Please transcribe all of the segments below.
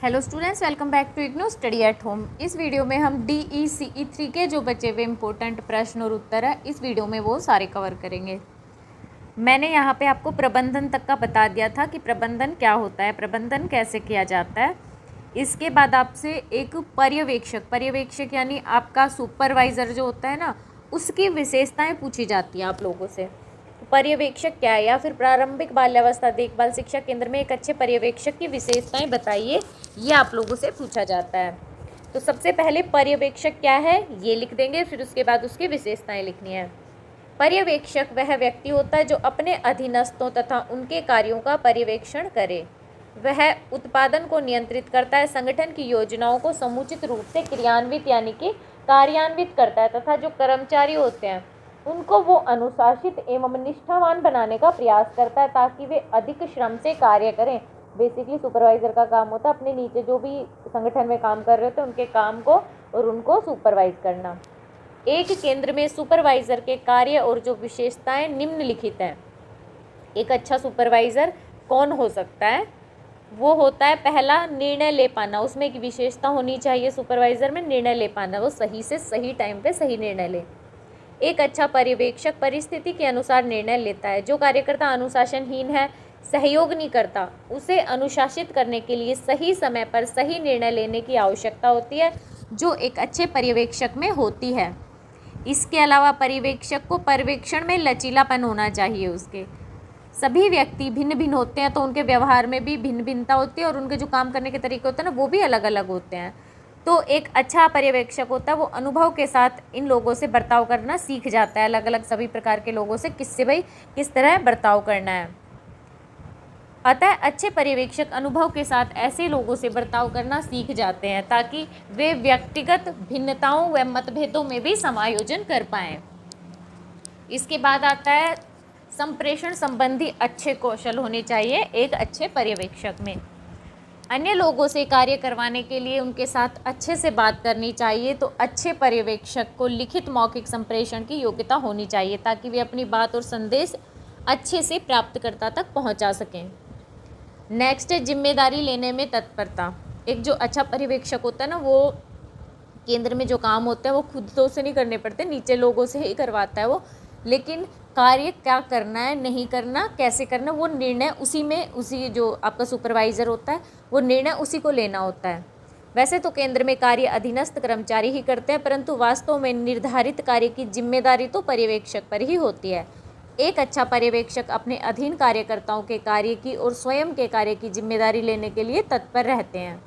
Hello students, welcome back to IGNOU study at home. इस video में हम DECE 3 के जो बचे हुए इम्पोर्टेंट प्रश्न और उत्तर है, इस वीडियो में वो सारे कवर करेंगे। मैंने यहाँ पे आपको प्रबंधन तक का बता दिया था कि प्रबंधन क्या होता है, प्रबंधन कैसे किया जाता है। इसके बाद आपसे एक पर्यवेक्षक यानी आपका सुपरवाइज़र जो होता है ना, उसकी विशेषताएँ पूछी जाती हैं आप लोगों से। पर्यवेक्षक क्या है, या फिर प्रारंभिक बाल्यावस्था देखभाल शिक्षा केंद्र में एक अच्छे पर्यवेक्षक की विशेषताएं बताइए, ये आप लोगों से पूछा जाता है। तो सबसे पहले पर्यवेक्षक क्या है ये लिख देंगे, फिर उसके बाद उसकी विशेषताएं लिखनी है। पर्यवेक्षक वह व्यक्ति होता है जो अपने अधीनस्थों तथा उनके कार्यों का पर्यवेक्षण करे। वह उत्पादन को नियंत्रित करता है, संगठन की योजनाओं को समुचित रूप से क्रियान्वित यानी कि कार्यान्वित करता है तथा जो कर्मचारी होते हैं उनको वो अनुशासित एवं निष्ठावान बनाने का प्रयास करता है ताकि वे अधिक श्रम से कार्य करें। बेसिकली सुपरवाइजर का काम होता है अपने नीचे जो भी संगठन में काम कर रहे होते हैं उनके काम को और उनको सुपरवाइज करना। एक केंद्र में सुपरवाइजर के कार्य और जो विशेषताएं निम्नलिखित हैं। एक अच्छा सुपरवाइजर कौन हो सकता है? वो होता है पहला, निर्णय ले पाना। उसमें एक विशेषता होनी चाहिए सुपरवाइजर में, निर्णय ले पाना, वो सही से सही टाइम पे सही निर्णय ले। एक अच्छा पर्यवेक्षक परिस्थिति के अनुसार निर्णय लेता है। जो कार्यकर्ता अनुशासनहीन है, सहयोग नहीं करता, उसे अनुशासित करने के लिए सही समय पर सही निर्णय लेने की आवश्यकता होती है, जो एक अच्छे पर्यवेक्षक में होती है। इसके अलावा पर्यवेक्षक को पर्यवेक्षण में लचीलापन होना चाहिए। उसके सभी व्यक्ति भिन्न भिन्न होते हैं, तो उनके व्यवहार में भी भिन्न भिन्नता होती है और उनके जो काम करने के तरीके होते हैं ना, वो भी अलग अलग होते हैं। तो एक अच्छा पर्यवेक्षक होता है वो अनुभव के साथ इन लोगों से बर्ताव करना सीख जाता है, अलग अलग सभी प्रकार के लोगों से किस तरह बर्ताव करना है। अतः अच्छे पर्यवेक्षक अनुभव के साथ ऐसे लोगों से बर्ताव करना सीख जाते हैं ताकि वे व्यक्तिगत भिन्नताओं व मतभेदों में भी समायोजन कर पाएं। इसके बाद आता है संप्रेषण संबंधी अच्छे कौशल होने चाहिए एक अच्छे पर्यवेक्षक में। अन्य लोगों से कार्य करवाने के लिए उनके साथ अच्छे से बात करनी चाहिए। तो अच्छे पर्यवेक्षक को लिखित मौखिक संप्रेषण की योग्यता होनी चाहिए ताकि वे अपनी बात और संदेश अच्छे से प्राप्तकर्ता तक पहुंचा सकें। नेक्स्ट है जिम्मेदारी लेने में तत्परता। एक जो अच्छा पर्यवेक्षक होता है ना, वो केंद्र में जो काम होते हैं वो खुद तो उसे नहीं करने पड़ते, नीचे लोगों से ही करवाता है वो, लेकिन कार्य क्या करना है, नहीं करना, कैसे करना, वो निर्णय उसी जो आपका सुपरवाइज़र होता है वो निर्णय उसी को लेना होता है। वैसे तो केंद्र में कार्य अधीनस्थ कर्मचारी ही करते हैं, परंतु वास्तव में निर्धारित कार्य की जिम्मेदारी तो पर्यवेक्षक पर ही होती है। एक अच्छा पर्यवेक्षक अपने अधीन कार्यकर्ताओं के कार्य की और स्वयं के कार्य की जिम्मेदारी लेने के लिए तत्पर रहते हैं।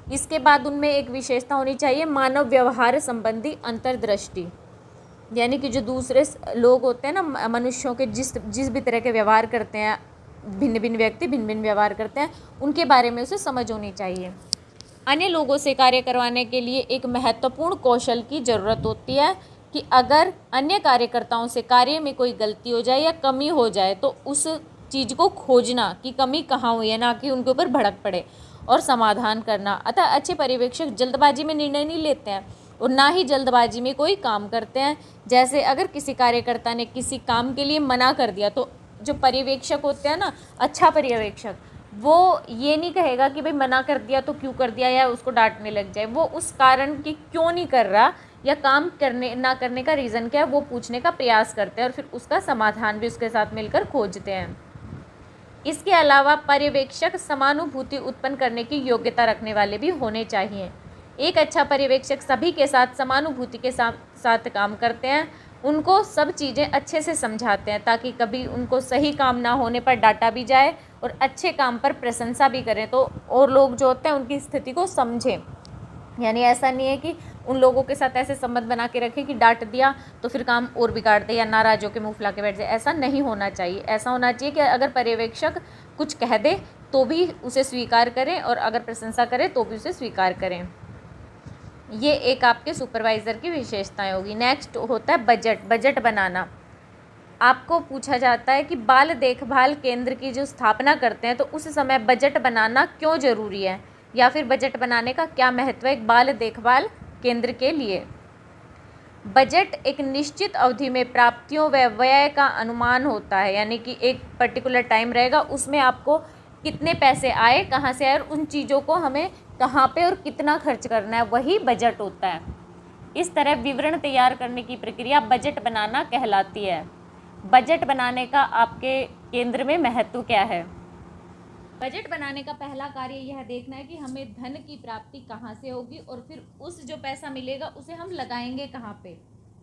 इसके बाद उनमें एक विशेषता होनी चाहिए मानव व्यवहार संबंधी अंतर्दृष्टि, यानी कि जो दूसरे लोग होते हैं ना, मनुष्यों के जिस भी तरह के व्यवहार करते हैं, भिन्न भिन्न व्यक्ति भिन्न भिन्न व्यवहार करते हैं, उनके बारे में उसे समझ होनी चाहिए। अन्य लोगों से कार्य करवाने के लिए एक महत्वपूर्ण कौशल की ज़रूरत होती है कि अगर अन्य कार्यकर्ताओं से कार्य में कोई गलती हो जाए या कमी हो जाए तो उस चीज़ को खोजना कि कमी कहाँ हुई है, ना कि उनके ऊपर भड़क पड़े, और समाधान करना। अतः अच्छे पर्यवेक्षक जल्दबाजी में निर्णय नहीं लेते हैं और ना ही जल्दबाजी में कोई काम करते हैं। जैसे अगर किसी कार्यकर्ता ने किसी काम के लिए मना कर दिया तो जो पर्यवेक्षक होते हैं ना, अच्छा पर्यवेक्षक, वो ये नहीं कहेगा कि भाई मना कर दिया तो क्यों कर दिया, या उसको डांटने लग जाए। वो उस कारण कि क्यों नहीं कर रहा या काम करने ना करने का रीज़न क्या है वो पूछने का प्रयास करते हैं और फिर उसका समाधान भी उसके साथ मिलकर खोजते हैं। इसके अलावा पर्यवेक्षक समानुभूति उत्पन्न करने की योग्यता रखने वाले भी होने चाहिए। एक अच्छा पर्यवेक्षक सभी के साथ समानुभूति के साथ काम करते हैं, उनको सब चीज़ें अच्छे से समझाते हैं ताकि कभी उनको सही काम ना होने पर डांटा भी जाए और अच्छे काम पर प्रशंसा भी करें, तो और लोग जो होते हैं उनकी स्थिति को समझें। यानी ऐसा नहीं है कि उन लोगों के साथ ऐसे संबंध बना के रखें कि डांट दिया तो फिर काम और बिगाड़ दे या नाराज होकर मुँह फुला के बैठ जाए। ऐसा नहीं होना चाहिए। ऐसा होना चाहिए कि अगर पर्यवेक्षक कुछ कह दे तो भी उसे स्वीकार करें और अगर प्रशंसा करे तो भी उसे स्वीकार करें। ये एक आपके सुपरवाइज़र की विशेषताएं होगी। नेक्स्ट होता है बजट बनाना। आपको पूछा जाता है कि बाल देखभाल केंद्र की जो स्थापना करते हैं तो उस समय बजट बनाना क्यों ज़रूरी है, या फिर बजट बनाने का क्या महत्व है एक बाल देखभाल केंद्र के लिए। बजट एक निश्चित अवधि में प्राप्तियों व व्यय का अनुमान होता है, यानी कि एक पर्टिकुलर टाइम रहेगा उसमें आपको कितने पैसे आए, कहाँ से आए, और उन चीज़ों को हमें कहाँ पे और कितना खर्च करना है, वही बजट होता है। इस तरह विवरण तैयार करने की प्रक्रिया बजट बनाना कहलाती है। बजट बनाने का आपके केंद्र में महत्व क्या है? बजट बनाने का पहला कार्य यह देखना है कि हमें धन की प्राप्ति कहाँ से होगी और फिर उस जो पैसा मिलेगा उसे हम लगाएंगे कहाँ पे।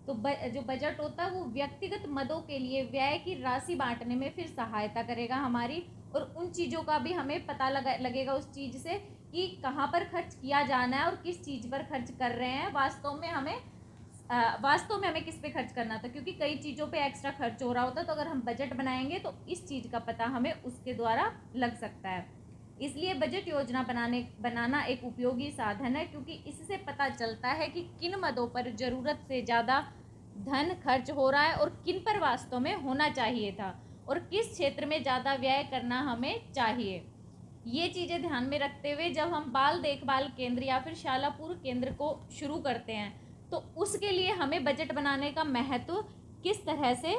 तो जो बजट होता है वो व्यक्तिगत मदों के लिए व्यय की राशि बांटने में फिर सहायता करेगा हमारी, और उन चीज़ों का भी हमें पता लगेगा उस चीज़ से कि कहाँ पर खर्च किया जाना है और किस चीज़ पर खर्च कर रहे हैं। वास्तव में हमें किस पे खर्च करना था, क्योंकि कई चीज़ों पे एक्स्ट्रा खर्च हो रहा होता है। तो अगर हम बजट बनाएंगे तो इस चीज़ का पता हमें उसके द्वारा लग सकता है। इसलिए बजट योजना बनाना एक उपयोगी साधन है, क्योंकि इससे पता चलता है कि किन मदों पर ज़रूरत से ज़्यादा धन खर्च हो रहा है और किन पर वास्तव में होना चाहिए था, और किस क्षेत्र में ज़्यादा व्यय करना हमें चाहिए। ये चीज़ें ध्यान में रखते हुए जब हम बाल देखभाल केंद्र या फिर शाला पूर्व केंद्र को शुरू करते हैं तो उसके लिए हमें बजट बनाने का महत्व किस तरह से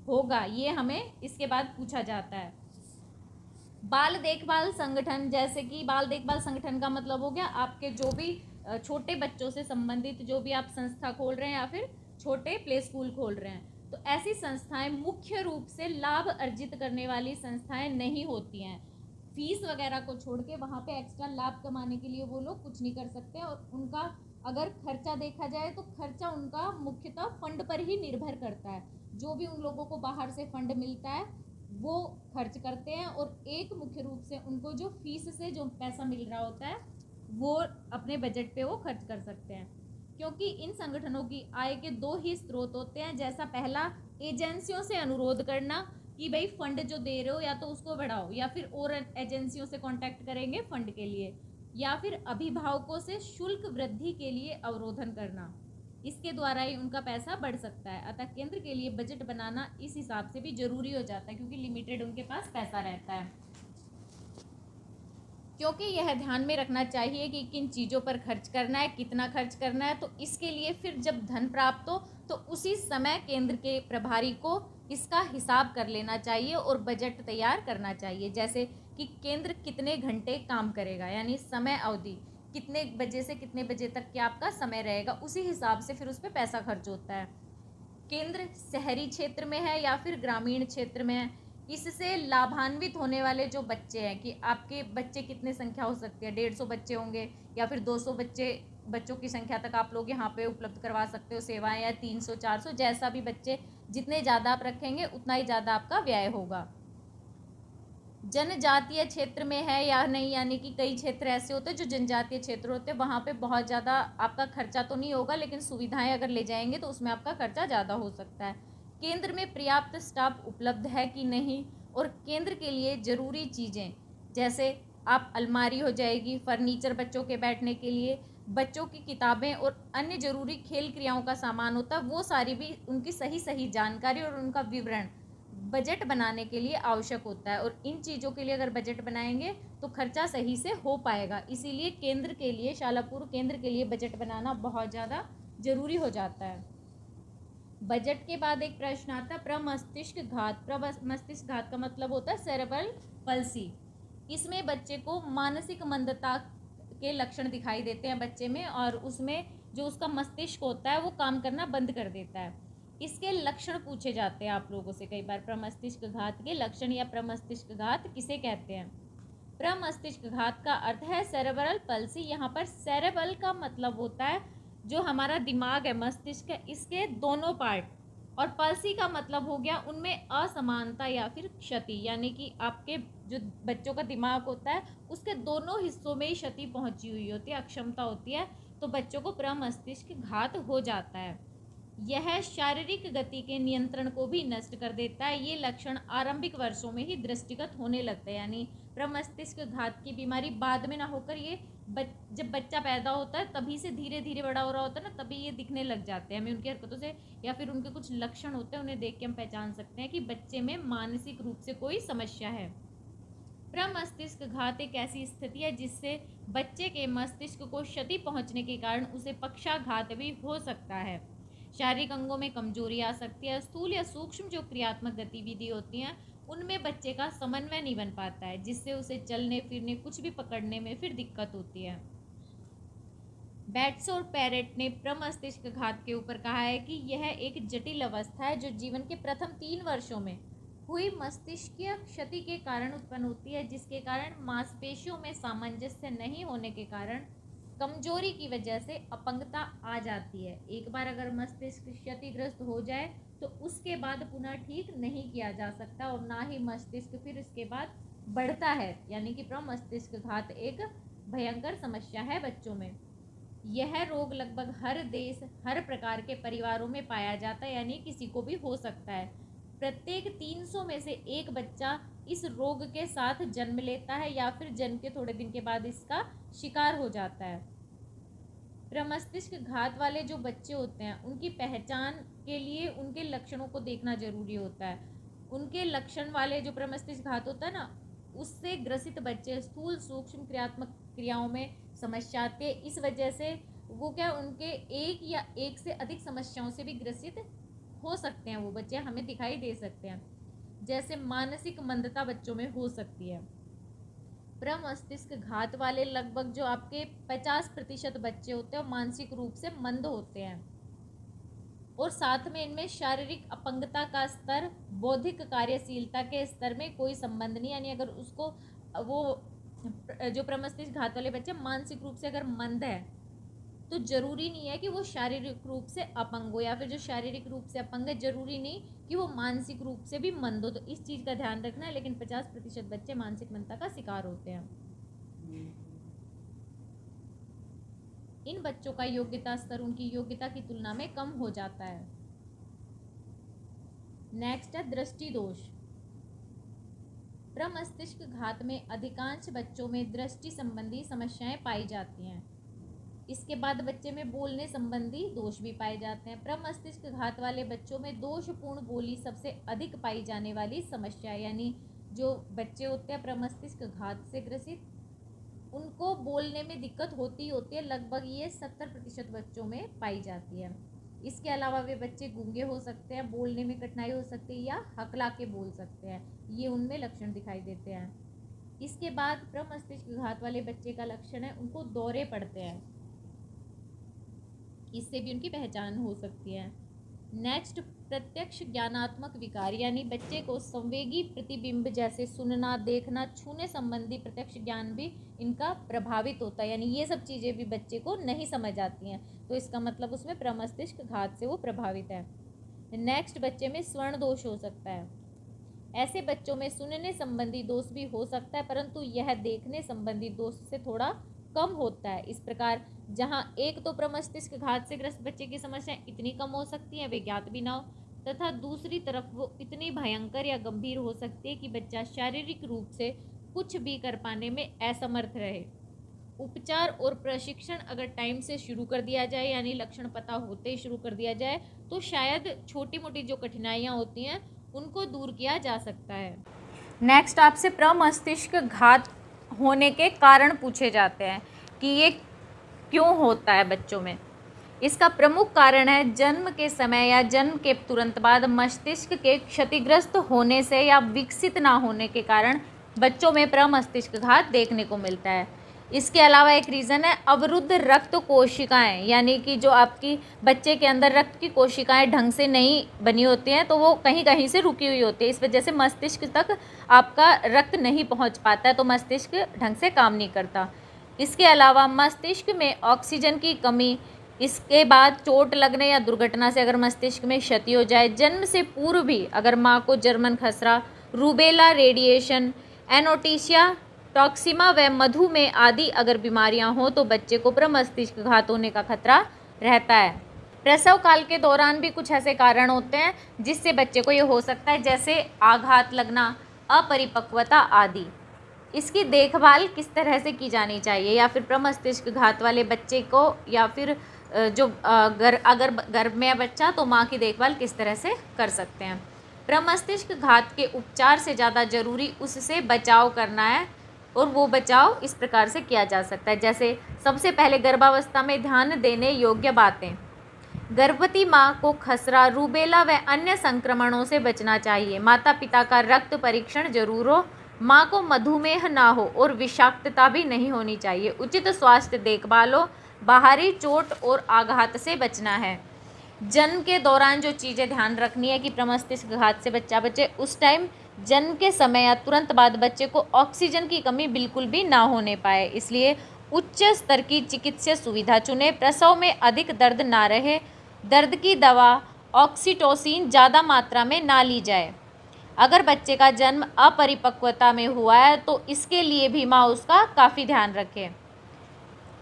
होगा, ये हमें इसके बाद पूछा जाता है। बाल देखभाल संगठन, जैसे कि बाल देखभाल संगठन का मतलब हो गया आपके जो भी छोटे बच्चों से संबंधित जो भी आप संस्था खोल रहे हैं या फिर छोटे प्ले स्कूल खोल रहे हैं, तो ऐसी संस्थाएं मुख्य रूप से लाभ अर्जित करने वाली संस्थाएं नहीं होती हैं। फीस वगैरह को छोड़ के वहाँ पे एक्स्ट्रा लाभ कमाने के लिए वो लोग कुछ नहीं कर सकते, और उनका अगर खर्चा देखा जाए तो खर्चा उनका मुख्यतः फंड पर ही निर्भर करता है। जो भी उन लोगों को बाहर से फंड मिलता है वो खर्च करते हैं, और एक मुख्य रूप से उनको जो फीस से जो पैसा मिल रहा होता है वो अपने बजट पे वो खर्च कर सकते हैं। क्योंकि इन संगठनों की आय के दो ही स्रोत होते हैं। जैसा पहला, एजेंसियों से अनुरोध करना कि भाई फंड जो दे रहे हो या तो उसको बढ़ाओ, या फिर और एजेंसियों से कांटेक्ट करेंगे फंड के लिए, या फिर अभिभावकों से शुल्क वृद्धि के लिए अवरोधन करना। इसके द्वारा ही उनका पैसा बढ़ सकता है। अतः केंद्र के लिए बजट बनाना इस हिसाब से भी जरूरी हो जाता है, क्योंकि लिमिटेड उनके पास पैसा रहता है। क्योंकि यह ध्यान में रखना चाहिए कि किन चीज़ों पर खर्च करना है, कितना खर्च करना है। तो इसके लिए फिर जब धन प्राप्त हो तो उसी समय केंद्र के प्रभारी को इसका हिसाब कर लेना चाहिए और बजट तैयार करना चाहिए। जैसे कि केंद्र कितने घंटे काम करेगा, यानी समय अवधि कितने बजे से कितने बजे तक के आपका समय रहेगा, उसी हिसाब से फिर उस पर पैसा खर्च होता है। केंद्र शहरी क्षेत्र में है या फिर ग्रामीण क्षेत्र में है, इससे लाभान्वित होने वाले जो बच्चे हैं, कि आपके बच्चे कितने संख्या हो सकती है, 150 बच्चे होंगे या फिर 200 बच्चों की संख्या तक आप लोग यहाँ पे उपलब्ध करवा सकते हो सेवाएं, या 300 400, जैसा भी बच्चे जितने ज़्यादा आप रखेंगे उतना ही ज़्यादा आपका व्यय होगा। जनजातीय क्षेत्र में है या नहीं, यानी कि कई क्षेत्र ऐसे होते हैं जो जनजातीय क्षेत्र होते हैं, वहाँ पे बहुत ज़्यादा आपका खर्चा तो नहीं होगा, लेकिन सुविधाएं अगर ले जाएंगे तो उसमें आपका खर्चा ज़्यादा हो सकता है। केंद्र में पर्याप्त स्टाफ उपलब्ध है कि नहीं, और केंद्र के लिए ज़रूरी चीज़ें जैसे आप अलमारी हो जाएगी, फर्नीचर बच्चों के बैठने के लिए, बच्चों की किताबें और अन्य जरूरी खेल क्रियाओं का सामान होता है, वो सारी भी उनकी सही जानकारी और उनका विवरण बजट बनाने के लिए आवश्यक होता है। और इन चीज़ों के लिए अगर बजट बनाएंगे तो खर्चा सही से हो पाएगा। इसीलिए केंद्र के लिए, शाला पूर्व केंद्र के लिए बजट बनाना बहुत ज़्यादा जरूरी हो जाता है। बजट के बाद एक प्रश्न आता है प्रमस्तिष्क घात। प्रमस्तिष्क घात का मतलब होता है सेरेब्रल पल्सी। इसमें बच्चे को मानसिक मंदता के लक्षण दिखाई देते हैं बच्चे में, और उसमें जो उसका मस्तिष्क होता है वो काम करना बंद कर देता है। इसके लक्षण पूछे जाते हैं आप लोगों से कई बार, प्रमस्तिष्क घात के लक्षण या प्रमस्तिष्क घात किसे कहते हैं। प्रमस्तिष्क घात का अर्थ है सेरेब्रल पल्सी। यहाँ पर सेरेब्रल का मतलब होता है जो हमारा दिमाग है, मस्तिष्क है, इसके दोनों पार्ट, और पल्सी का मतलब हो गया उनमें असमानता या फिर क्षति, यानी कि आपके जो बच्चों का दिमाग होता है उसके दोनों हिस्सों में ही क्षति पहुंची हुई होती है, अक्षमता होती है, तो बच्चों को प्रमस्तिष्क घात हो जाता है। यह शारीरिक गति के नियंत्रण को भी नष्ट कर देता है। ये लक्षण आरंभिक वर्षों में ही दृष्टिगत होने लगते हैं, यानी प्रमस्तिष्क घात की बीमारी बाद में ना होकर ये जब बच्चा पैदा होता है तभी से धीरे धीरे बड़ा हो रहा होता है ना, तभी ये दिखने लग जाते हैं हमें उनकी हरकतों से, या फिर उनके कुछ लक्षण होते हैं उन्हें देख के हम पहचान सकते हैं कि बच्चे में मानसिक रूप से कोई समस्या है। प्रमस्तिष्क घात एक ऐसी स्थिति है जिससे बच्चे के मस्तिष्क को क्षति पहुंचने के कारण उसे पक्षाघात भी हो सकता है। शारीरिक अंगों में कमजोरी आ सकती है। स्थूल या सूक्ष्म जो क्रियात्मक गतिविधि होती हैं उनमें बच्चे का समन्वय नहीं बन पाता है, जिससे उसे चलने फिरने कुछ भी पकड़ने में फिर दिक्कत होती है। बैट्स और पैरेट ने प्रमस्तिष्क घात के ऊपर कहा है कि यह एक जटिल अवस्था है जो जीवन के प्रथम 3 वर्षों में हुई मस्तिष्कीय क्षति के कारण उत्पन्न होती है, जिसके कारण मांसपेशियों में सामंजस्य नहीं होने के कारण कमजोरी की वजह से अपंगता आ जाती है। एक बार अगर मस्तिष्क क्षतिग्रस्त हो जाए तो उसके बाद पुनः ठीक नहीं किया जा सकता और ना ही मस्तिष्क फिर इसके बाद बढ़ता है, यानी कि प्रमस्तिष्क घात एक भयंकर समस्या है बच्चों में। यह रोग लगभग हर देश हर प्रकार के परिवारों में पाया जाता है, यानी किसी को भी हो सकता है। प्रत्येक 300 में से एक बच्चा इस रोग के साथ जन्म लेता है या फिर जन्म के थोड़े दिन के बाद इसका शिकार हो जाता है। प्रमस्तिष्क घात वाले जो बच्चे होते हैं उनकी पहचान के लिए उनके लक्षणों को देखना जरूरी होता है। उनके लक्षण वाले जो प्रमस्तिष्क घात होता है ना, उससे ग्रसित बच्चे स्थूल सूक्ष्म क्रियात्मक क्रियाओं में समस्या आती है। इस वजह से वो क्या उनके एक या एक से अधिक समस्याओं से भी ग्रसित हो सकते हैं। वो बच्चे हमें दिखाई दे सकते हैं, जैसे मानसिक मंदता बच्चों में हो सकती है। प्रमस्तिष्क घात वाले लगभग जो आपके 50% बच्चे होते हैं वो मानसिक रूप से मंद होते हैं और साथ में इनमें शारीरिक अपंगता का स्तर बौद्धिक कार्यशीलता के स्तर में कोई संबंध नहीं। यानी अगर उसको वो जो प्रमस्तिष्क घात वाले बच्चे मानसिक रूप से अगर मंद है तो जरूरी नहीं है कि वो शारीरिक रूप से अपंग हो, या फिर जो शारीरिक रूप से अपंग है जरूरी नहीं कि वो मानसिक रूप से भी मंद हो। तो इस चीज़ का ध्यान रखना है। लेकिन 50% बच्चे मानसिक मंदता का शिकार होते हैं। इन बच्चों का योग्यता स्तर उनकी योग्यता की तुलना में कम हो जाता है। नेक्स्ट है दृष्टि दोष। प्रमस्तिष्क घात में अधिकांश बच्चों में दृष्टि संबंधी समस्याएं पाई जाती हैं। इसके बाद बच्चे में बोलने संबंधी दोष भी पाए जाते हैं। प्रमस्तिष्क घात वाले बच्चों में दोषपूर्ण बोली सबसे अधिक पाई जाने वाली समस्या है। यानी जो बच्चे होते हैं प्रमस्तिष्क घात से ग्रसित, उनको बोलने में दिक्कत होती है। लगभग ये 70% बच्चों में पाई जाती है। इसके अलावा वे बच्चे गूंगे हो सकते हैं, बोलने में कठिनाई हो सकती है या हकला के बोल सकते हैं। ये उनमें लक्षण दिखाई देते हैं। इसके बाद प्रमस्तिष्क घात वाले बच्चे का लक्षण है उनको दौरे पड़ते हैं। इससे भी उनकी पहचान हो सकती है। नेक्स्ट प्रत्यक्ष ज्ञानात्मक विकार, यानी बच्चे को संवेगी प्रतिबिंब जैसे सुनना देखना छूने संबंधी प्रत्यक्ष ज्ञान भी इनका प्रभावित होता है। यानी ये सब चीज़ें भी बच्चे को नहीं समझ आती हैं, तो इसका मतलब उसमें प्रमस्तिष्क घात से वो प्रभावित है। नेक्स्ट बच्चे में स्वर्ण दोष हो सकता है। ऐसे बच्चों में सुनने संबंधी दोष भी हो सकता है, परंतु यह देखने संबंधी दोष से थोड़ा कम होता है। इस प्रकार जहां एक तो प्रमस्तिष्क घात से ग्रस्त बच्चे की समस्या इतनी कम हो सकती है वे ज्ञात भी ना हो, तथा दूसरी तरफ वो इतनी भयंकर या गंभीर हो सकती है कि बच्चा शारीरिक रूप से कुछ भी कर पाने में असमर्थ रहे। उपचार और प्रशिक्षण अगर टाइम से शुरू कर दिया जाए, यानी लक्षण पता होते ही शुरू कर दिया जाए, तो शायद छोटी मोटी जो कठिनाइयाँ होती हैं उनको दूर किया जा सकता है। नेक्स्ट आपसे प्रमस्तिष्क घात होने के कारण पूछे जाते हैं कि ये क्यों होता है बच्चों में। इसका प्रमुख कारण है जन्म के समय या जन्म के तुरंत बाद मस्तिष्क के क्षतिग्रस्त होने से या विकसित ना होने के कारण बच्चों में प्रमस्तिष्क घात देखने को मिलता है। इसके अलावा एक रीज़न है अवरुद्ध रक्त कोशिकाएं, यानी कि जो आपकी बच्चे के अंदर रक्त की कोशिकाएं ढंग से नहीं बनी होती हैं तो वो कहीं कहीं से रुकी हुई होती है। इस वजह से मस्तिष्क तक आपका रक्त नहीं पहुंच पाता है, तो मस्तिष्क ढंग से काम नहीं करता। इसके अलावा मस्तिष्क में ऑक्सीजन की कमी, इसके बाद चोट लगने या दुर्घटना से अगर मस्तिष्क में क्षति हो जाए, जन्म से पूर्व भी अगर माँ को जर्मन खसरा, रूबेला, रेडिएशन, एनोटीसिया, टॉक्सिमा व मधुमेह आदि अगर बीमारियां हो तो बच्चे को प्रमस्तिष्क घात होने का खतरा रहता है। प्रसव काल के दौरान भी कुछ ऐसे कारण होते हैं जिससे बच्चे को ये हो सकता है, जैसे आघात लगना, अपरिपक्वता आदि। इसकी देखभाल किस तरह से की जानी चाहिए, या फिर प्रमस्तिष्क घात वाले बच्चे को, या फिर जो अगर गर्भ में है बच्चा तो माँ की देखभाल किस तरह से कर सकते हैं। प्रमस्तिष्क घात के उपचार से ज़्यादा जरूरी उससे बचाव करना है, और वो बचाव इस प्रकार से किया जा सकता है। जैसे सबसे पहले गर्भावस्था में ध्यान देने योग्य बातें, गर्भवती माँ को खसरा, रूबेला व अन्य संक्रमणों से बचना चाहिए। माता पिता का रक्त परीक्षण जरूर हो। माँ को मधुमेह ना हो और विषाक्तता भी नहीं होनी चाहिए। उचित स्वास्थ्य देखभाल हो। बाहरी चोट और आघात से बचना है। जन्म के दौरान जो चीज़ें ध्यान रखनी है कि प्रमस्तिष्क घात से बच्चा बचे, उस टाइम जन्म के समय या तुरंत बाद बच्चे को ऑक्सीजन की कमी बिल्कुल भी ना होने पाए, इसलिए उच्च स्तर की चिकित्सीय सुविधा चुने। प्रसव में अधिक दर्द ना रहे। दर्द की दवा ऑक्सीटोसिन ज़्यादा मात्रा में ना ली जाए। अगर बच्चे का जन्म अपरिपक्वता में हुआ है तो इसके लिए भी माँ उसका काफ़ी ध्यान रखे।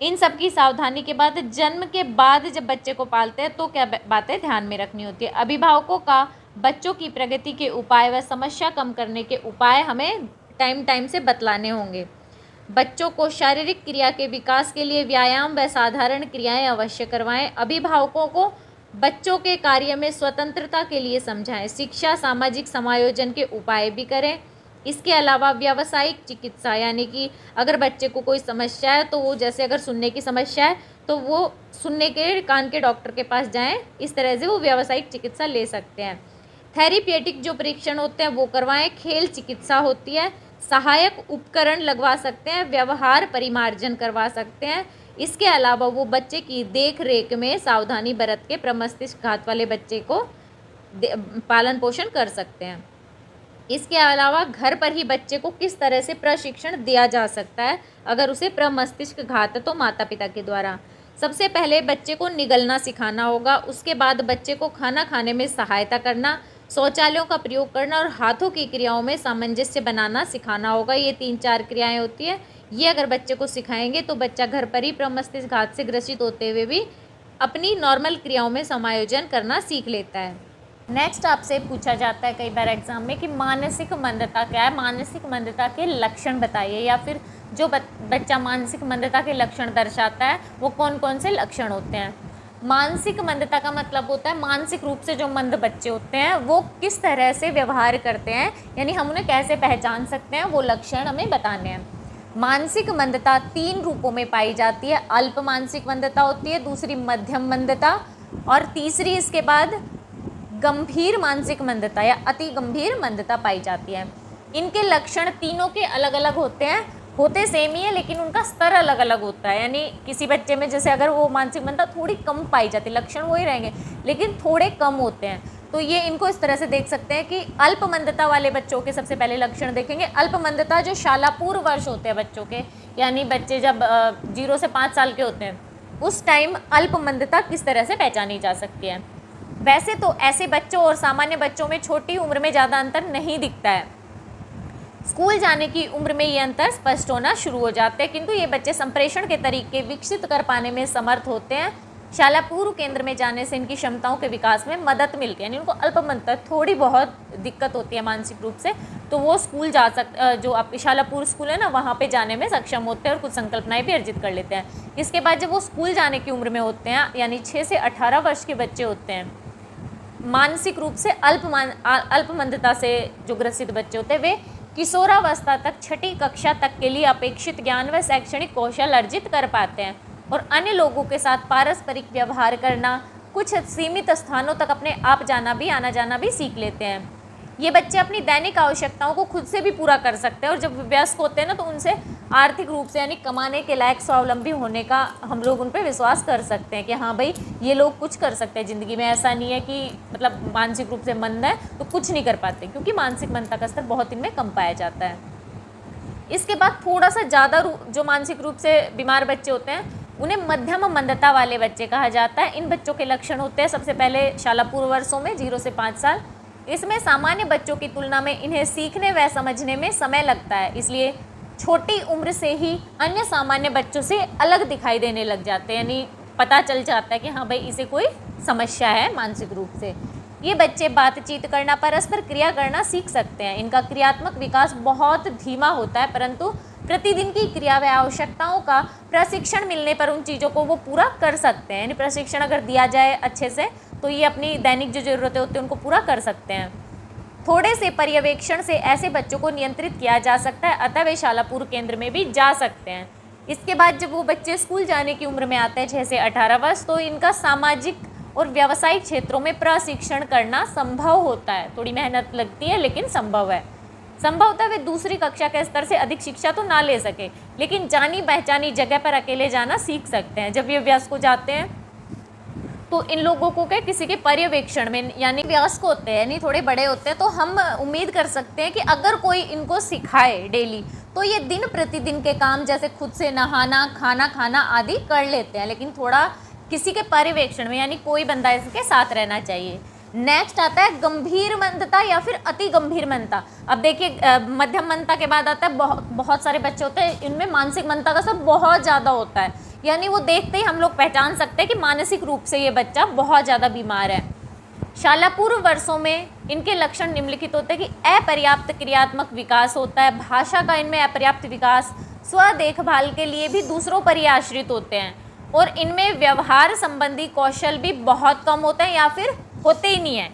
इन सब की सावधानी के बाद जन्म के बाद जब बच्चे को पालते हैं तो क्या बातें ध्यान में रखनी होती है। अभिभावकों का बच्चों की प्रगति के उपाय व समस्या कम करने के उपाय हमें टाइम से बतलाने होंगे। बच्चों को शारीरिक क्रिया के विकास के लिए व्यायाम व साधारण क्रियाएं अवश्य करवाएं। अभिभावकों को बच्चों के कार्य में स्वतंत्रता के लिए समझाएं। शिक्षा सामाजिक समायोजन के उपाय भी करें। इसके अलावा व्यावसायिक चिकित्सा, यानी कि अगर बच्चे को कोई समस्या है तो वो, जैसे अगर सुनने की समस्या है तो वो सुनने के कान के डॉक्टर के पास जाएं। इस तरह से वो व्यावसायिक चिकित्सा ले सकते हैं। थेरेप्यूटिक जो परीक्षण होते हैं वो करवाएं। खेल चिकित्सा होती है। सहायक उपकरण लगवा सकते हैं। व्यवहार परिमार्जन करवा सकते हैं। इसके अलावा वो बच्चे की देख रेख में सावधानी बरत के प्रमस्तिष्क घात वाले बच्चे को पालन पोषण कर सकते हैं। इसके अलावा घर पर ही बच्चे को किस तरह से प्रशिक्षण दिया जा सकता है अगर उसे प्रमस्तिष्क घात है तो माता पिता के द्वारा। सबसे पहले बच्चे को निगलना सिखाना होगा। उसके बाद बच्चे को खाना खाने में सहायता करना, शौचालयों का प्रयोग करना और हाथों की क्रियाओं में सामंजस्य बनाना सिखाना होगा। ये 3-4 क्रियाएं होती है। ये अगर बच्चे को सिखाएंगे तो बच्चा घर पर ही प्रमस्तिष्क घात से ग्रसित होते हुए भी अपनी नॉर्मल क्रियाओं में समायोजन करना सीख लेता है। नेक्स्ट आपसे पूछा जाता है कई बार एग्जाम में कि मानसिक मंदता क्या है, मानसिक मंदता के लक्षण बताइए, या फिर जो बच्चा मानसिक मंदता के लक्षण दर्शाता है वो कौन कौन से लक्षण होते हैं। मानसिक मंदता का मतलब होता है मानसिक रूप से जो मंद बच्चे होते हैं वो किस तरह से व्यवहार करते हैं, यानी हम उन्हें कैसे पहचान सकते हैं, वो लक्षण हमें बताने हैं। मानसिक मंदता 3 रूपों में पाई जाती है। अल्प मानसिक मंदता होती है, दूसरी मध्यम मंदता और तीसरी इसके बाद गंभीर मानसिक मंदता या अति गंभीर मंदता पाई जाती है। इनके लक्षण तीनों के अलग अलग होते हैं, होते सेम ही है लेकिन उनका स्तर अलग अलग होता है। यानी किसी बच्चे में जैसे अगर वो मानसिक मंदता थोड़ी कम पाई जाती है, लक्षण वही रहेंगे लेकिन थोड़े कम होते हैं, तो ये इनको इस तरह से देख सकते हैं कि अल्प मंदता वाले बच्चों के सबसे पहले लक्षण देखेंगे। अल्प मंदता जो शालापूर्व वर्ष होते हैं बच्चों के, यानी बच्चे जब 0 से 5 साल के होते हैं उस टाइम अल्प मंदता किस तरह से पहचानी जा सकती है। वैसे तो ऐसे बच्चों और सामान्य बच्चों में छोटी उम्र में ज़्यादा अंतर नहीं दिखता है। स्कूल जाने की उम्र में ये अंतर स्पष्ट होना शुरू हो जाते हैं, किंतु ये बच्चे संप्रेषण के तरीके विकसित कर पाने में समर्थ होते हैं। शाला पूर्व केंद्र में जाने से इनकी क्षमताओं के विकास में मदद मिलती है, यानी उनको अल्प मंदता थोड़ी बहुत दिक्कत होती है मानसिक रूप से, तो वो स्कूल जा जो आप शाला पूर्व स्कूल है ना वहाँ पे जाने में सक्षम होते हैं और कुछ संकल्पनाएं भी अर्जित कर लेते हैं। इसके बाद जब वो स्कूल जाने की उम्र में होते हैं, यानी 6 से 18 वर्ष के बच्चे होते हैं, मानसिक रूप से अल्प मंदता से जो ग्रसित बच्चे होते हैं वे किशोरावस्था तक 6ठी कक्षा तक के लिए अपेक्षित ज्ञान व शैक्षणिक कौशल अर्जित कर पाते हैं और अन्य लोगों के साथ पारस्परिक व्यवहार करना, कुछ सीमित स्थानों तक अपने आप जाना भी, आना जाना भी सीख लेते हैं। ये बच्चे अपनी दैनिक आवश्यकताओं को खुद से भी पूरा कर सकते हैं और जब वयस्क होते हैं ना तो उनसे आर्थिक रूप से यानी कमाने के लायक स्वावलंबी होने का हम लोग उन पर विश्वास कर सकते हैं कि हाँ भाई ये लोग कुछ कर सकते हैं ज़िंदगी में। ऐसा नहीं है कि मतलब मानसिक रूप से मंद है तो कुछ नहीं कर पाते, क्योंकि मानसिक मंदता का स्तर बहुत इनमें कम पाया जाता है। इसके बाद थोड़ा सा ज़्यादा जो मानसिक रूप से बीमार बच्चे होते हैं उन्हें मध्यम मंदता वाले बच्चे कहा जाता है। इन बच्चों के लक्षण होते हैं सबसे पहले शाला पूर्व वर्षों में 0 से 5 साल। इसमें सामान्य बच्चों की तुलना में इन्हें सीखने व समझने में समय लगता है, इसलिए छोटी उम्र से ही अन्य सामान्य बच्चों से अलग दिखाई देने लग जाते हैं, यानी पता चल जाता है कि हाँ भाई इसे कोई समस्या है मानसिक रूप से। ये बच्चे बातचीत करना, परस्पर क्रिया करना सीख सकते हैं। इनका क्रियात्मक विकास बहुत धीमा होता है, परंतु प्रतिदिन की क्रिया व आवश्यकताओं का प्रशिक्षण मिलने पर उन चीज़ों को वो पूरा कर सकते हैं। यानी प्रशिक्षण अगर दिया जाए अच्छे से तो ये अपनी दैनिक जो ज़रूरतें होती हैं उनको पूरा कर सकते हैं। थोड़े से पर्यवेक्षण से ऐसे बच्चों को नियंत्रित किया जा सकता है, अतः वे शाला पूर्व केंद्र में भी जा सकते हैं। इसके बाद जब वो बच्चे स्कूल जाने की उम्र में आते हैं 6 से 18 वर्ष, तो इनका सामाजिक और व्यावसायिक क्षेत्रों में प्रशिक्षण करना संभव होता है। थोड़ी मेहनत लगती है लेकिन संभव है। संभवतः वे दूसरी कक्षा के स्तर से अधिक शिक्षा तो ना ले सके, लेकिन जानी पहचानी जगह पर अकेले जाना सीख सकते हैं। जब ये वयस्क हो जाते हैं तो इन लोगों को क्या किसी के पर्यवेक्षण में, यानी वयस्क होते हैं यानी थोड़े बड़े होते हैं, तो हम उम्मीद कर सकते हैं कि अगर कोई इनको सिखाए डेली तो ये दिन प्रतिदिन के काम जैसे खुद से नहाना, खाना खाना आदि कर लेते हैं, लेकिन थोड़ा किसी के पर्यवेक्षण में यानी कोई बंदा इसके साथ रहना चाहिए। नेक्स्ट आता है गंभीर मंदता या फिर अति गंभीर मंदता। अब देखिए मध्यम मंदता के बाद आता है बहुत सारे बच्चे होते हैं इनमें मानसिक मंदता का असर बहुत ज़्यादा होता है, यानी वो देखते ही हम लोग पहचान सकते हैं कि मानसिक रूप से ये बच्चा बहुत ज़्यादा बीमार है। शाला पूर्व वर्षों में इनके लक्षण निम्नलिखित होते हैं कि अपर्याप्त क्रियात्मक विकास होता है, भाषा का इनमें अपर्याप्त विकास, स्व देखभाल के लिए भी दूसरों पर ही आश्रित होते हैं, और इनमें व्यवहार संबंधी कौशल भी बहुत कम होते हैं या फिर होते ही नहीं है।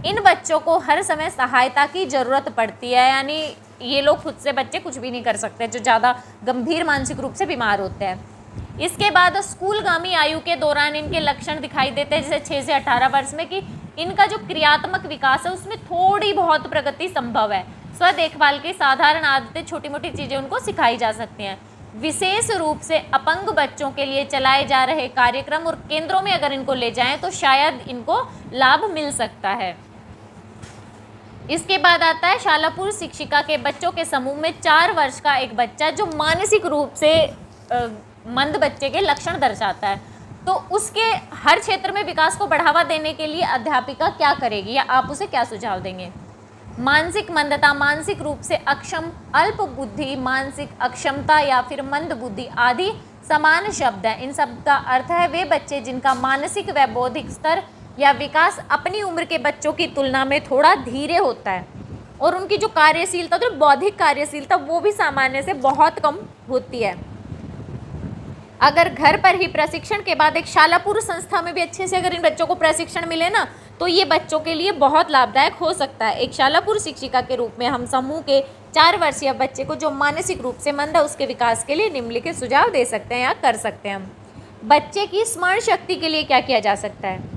इन बच्चों को हर समय सहायता की ज़रूरत पड़ती है, यानी ये लोग खुद से बच्चे कुछ भी नहीं कर सकते जो ज़्यादा गंभीर मानसिक रूप से बीमार होते हैं। इसके बाद स्कूलगामी आयु के दौरान इनके लक्षण दिखाई देते हैं, जैसे 6 से 18 वर्ष में, कि इनका जो क्रियात्मक विकास है उसमें थोड़ी बहुत प्रगति संभव है। स्व देखभाल की साधारण आदतें, छोटी मोटी चीज़ें उनको सिखाई जा सकती हैं। विशेष रूप से अपंग बच्चों के लिए चलाए जा रहे कार्यक्रम और केंद्रों में अगर इनको ले जाएं तो शायद इनको लाभ मिल सकता है। इसके बाद आता है शालापुर शिक्षिका के बच्चों के समूह में 4 वर्ष का एक बच्चा जो मानसिक रूप से मंद बच्चे के लक्षण दर्शाता है, तो उसके हर क्षेत्र में विकास को बढ़ावा देने के लिए अध्यापिका क्या करेगी या आप उसे क्या सुझाव देंगे? मानसिक मंदता, मानसिक रूप से अक्षम, अल्प बुद्धि, मानसिक अक्षमता या फिर मंद बुद्धि आदि समान शब्द हैं। इन सब का अर्थ है वे बच्चे जिनका मानसिक व बौद्धिक स्तर या विकास अपनी उम्र के बच्चों की तुलना में थोड़ा धीरे होता है, और उनकी जो कार्यशीलता, तो बौद्धिक कार्यशीलता वो भी सामान्य से बहुत कम होती है। अगर घर पर ही प्रशिक्षण के बाद एक शालापुर संस्था में भी अच्छे से अगर इन बच्चों को प्रशिक्षण मिले ना, तो ये बच्चों के लिए बहुत लाभदायक हो सकता है। एक शालापुर शिक्षिका के रूप में हम समूह के 4 वर्षीय बच्चे को जो मानसिक रूप से मंद है उसके विकास के लिए निम्नलिखित सुझाव दे सकते हैं या कर सकते हैं हम। बच्चे की स्मरण शक्ति के लिए क्या किया जा सकता है?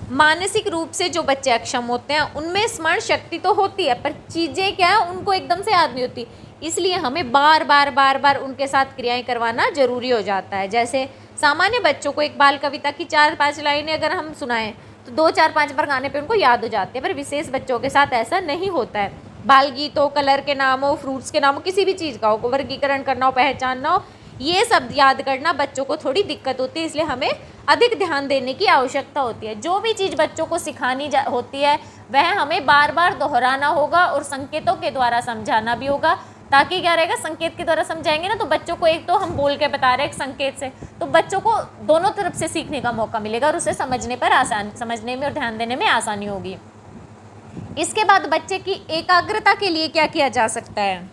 मानसिक रूप से जो बच्चे अक्षम होते हैं उनमें स्मरण शक्ति तो होती है, पर चीज़ें क्या है उनको एकदम से याद नहीं होती, इसलिए हमें बार बार उनके साथ क्रियाएं करवाना जरूरी हो जाता है। जैसे सामान्य बच्चों को एक बाल कविता की 4-5 लाइनें अगर हम सुनाएं तो 2-4-5 बार गाने पे उनको याद हो जाते हैं, पर विशेष बच्चों के साथ ऐसा नहीं होता है। बाल गीत हो, कलर के नाम हो, फ्रूट्स के नाम हो, किसी भी चीज़ का हो, वर्गीकरण करना हो, पहचानना हो, ये सब याद करना बच्चों को थोड़ी दिक्कत होती है, इसलिए हमें अधिक ध्यान देने की आवश्यकता होती है। जो भी चीज़ बच्चों को सिखानी होती है वह हमें बार बार दोहराना होगा और संकेतों के द्वारा समझाना भी होगा, ताकि क्या रहेगा, संकेत के द्वारा समझाएंगे ना तो बच्चों को एक तो हम बोल के बता रहे हैं एक संकेत से, तो बच्चों को दोनों तरफ से सीखने का मौका मिलेगा और उसे समझने में और ध्यान देने में आसानी होगी। इसके बाद बच्चे की एकाग्रता के लिए क्या किया जा सकता है?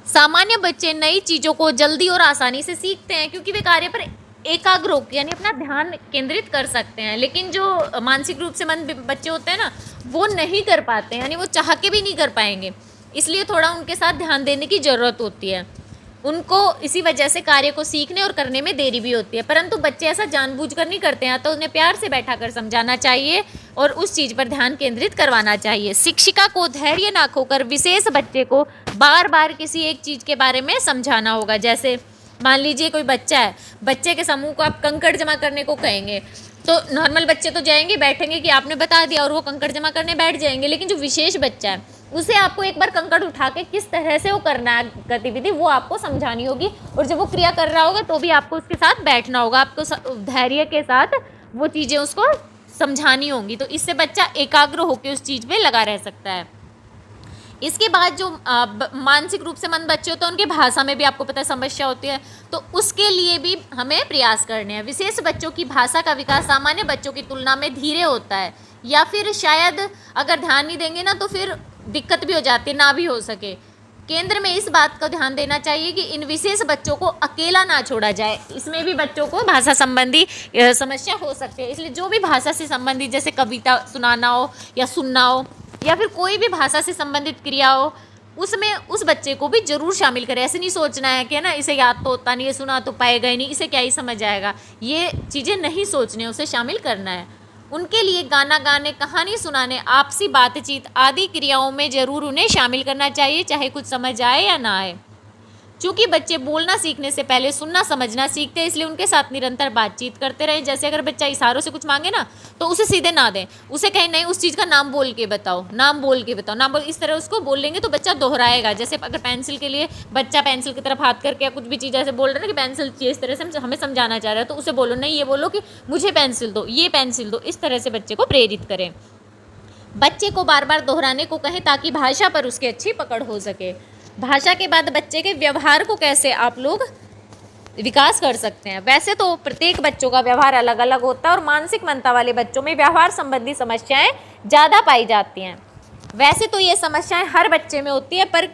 सामान्य बच्चे नई चीज़ों को जल्दी और आसानी से सीखते हैं क्योंकि वे कार्य पर एकाग्र होकर यानी अपना ध्यान केंद्रित कर सकते हैं, लेकिन जो मानसिक रूप से मंद बच्चे होते हैं ना वो नहीं कर पाते, यानी वो चाह के भी नहीं कर पाएंगे, इसलिए थोड़ा उनके साथ ध्यान देने की ज़रूरत होती है। उनको इसी वजह से कार्य को सीखने और करने में देरी भी होती है, परंतु बच्चे ऐसा जानबूझकर नहीं करते हैं, तो उन्हें प्यार से बैठा कर समझाना चाहिए और उस चीज़ पर ध्यान केंद्रित करवाना चाहिए। शिक्षिका को धैर्य ना खोकर विशेष बच्चे को बार बार किसी एक चीज़ के बारे में समझाना होगा। जैसे मान लीजिए कोई बच्चा है, बच्चे के समूह को आप कंकड़ जमा करने को कहेंगे तो नॉर्मल बच्चे तो जाएंगे, बैठेंगे कि आपने बता दिया और वो कंकड़ जमा करने बैठ जाएंगे, लेकिन जो विशेष बच्चा है उसे आपको एक बार कंकड़ उठा के किस तरह से वो करना है गतिविधि वो आपको समझानी होगी, और जब वो क्रिया कर रहा होगा तो भी आपको उसके साथ बैठना होगा, आपको धैर्य के साथ वो चीज़ें उसको समझानी होंगी, तो इससे बच्चा एकाग्र होकर उस चीज़ पे लगा रह सकता है। इसके बाद जो मानसिक रूप से मंद बच्चे होते हैं उनके भाषा में भी आपको पता है समस्या होती है, तो उसके लिए भी हमें प्रयास करने हैं। विशेष बच्चों की भाषा का विकास सामान्य बच्चों की तुलना में धीरे होता है, या फिर शायद अगर ध्यान नहीं देंगे ना तो फिर दिक्कत भी हो जाती है, ना भी हो सके। केंद्र में इस बात का ध्यान देना चाहिए कि इन विशेष बच्चों को अकेला ना छोड़ा जाए, इसमें भी बच्चों को भाषा संबंधी समस्या हो सकती है, इसलिए जो भी भाषा से संबंधित जैसे कविता सुनाना हो या सुनना हो या फिर कोई भी भाषा से संबंधित क्रिया हो उसमें उस बच्चे को भी जरूर शामिल करें। ऐसे नहीं सोचना है कि ना इसे याद तो होता नहीं है, सुना तो पाएगा ही नहीं, इसे क्या ही समझ आएगा, ये चीज़ें नहीं सोचने, उसे शामिल करना है। उनके लिए गाना गाने, कहानी सुनाने, आपसी बातचीत आदि क्रियाओं में जरूर उन्हें शामिल करना चाहिए, चाहे कुछ समझ आए या ना आए। चूँकि बच्चे बोलना सीखने से पहले सुनना समझना सीखते हैं, इसलिए उनके साथ निरंतर बातचीत करते रहें। जैसे अगर बच्चा इशारों से कुछ मांगे ना, तो उसे सीधे ना दें, उसे कहें नहीं उस चीज़ का नाम बोल के बताओ, नाम बोल के बताओ, नाम बोल, इस तरह उसको बोल लेंगे तो बच्चा दोहराएगा। जैसे अगर पेंसिल के लिए बच्चा पेंसिल की तरफ हाथ करके या कुछ भी चीज़ ऐसे बोल रहा है ना कि पेंसिल चाहिए, इस तरह से हमें समझाना चाह रहा है, तो उसे बोलो नहीं, ये बोलो कि मुझे पेंसिल दो, ये पेंसिल दो, इस तरह से बच्चे को प्रेरित करें। बच्चे को बार बार दोहराने को कहें ताकि भाषा पर उसकी अच्छी पकड़ हो सके। भाषा के बाद बच्चे के व्यवहार को कैसे आप लोग विकास कर सकते हैं। वैसे तो प्रत्येक बच्चों का व्यवहार अलग अलग होता है और मानसिक मंदता वाले बच्चों में व्यवहार संबंधी समस्याएं ज़्यादा पाई जाती हैं। वैसे तो ये समस्याएं हर बच्चे में होती है, पर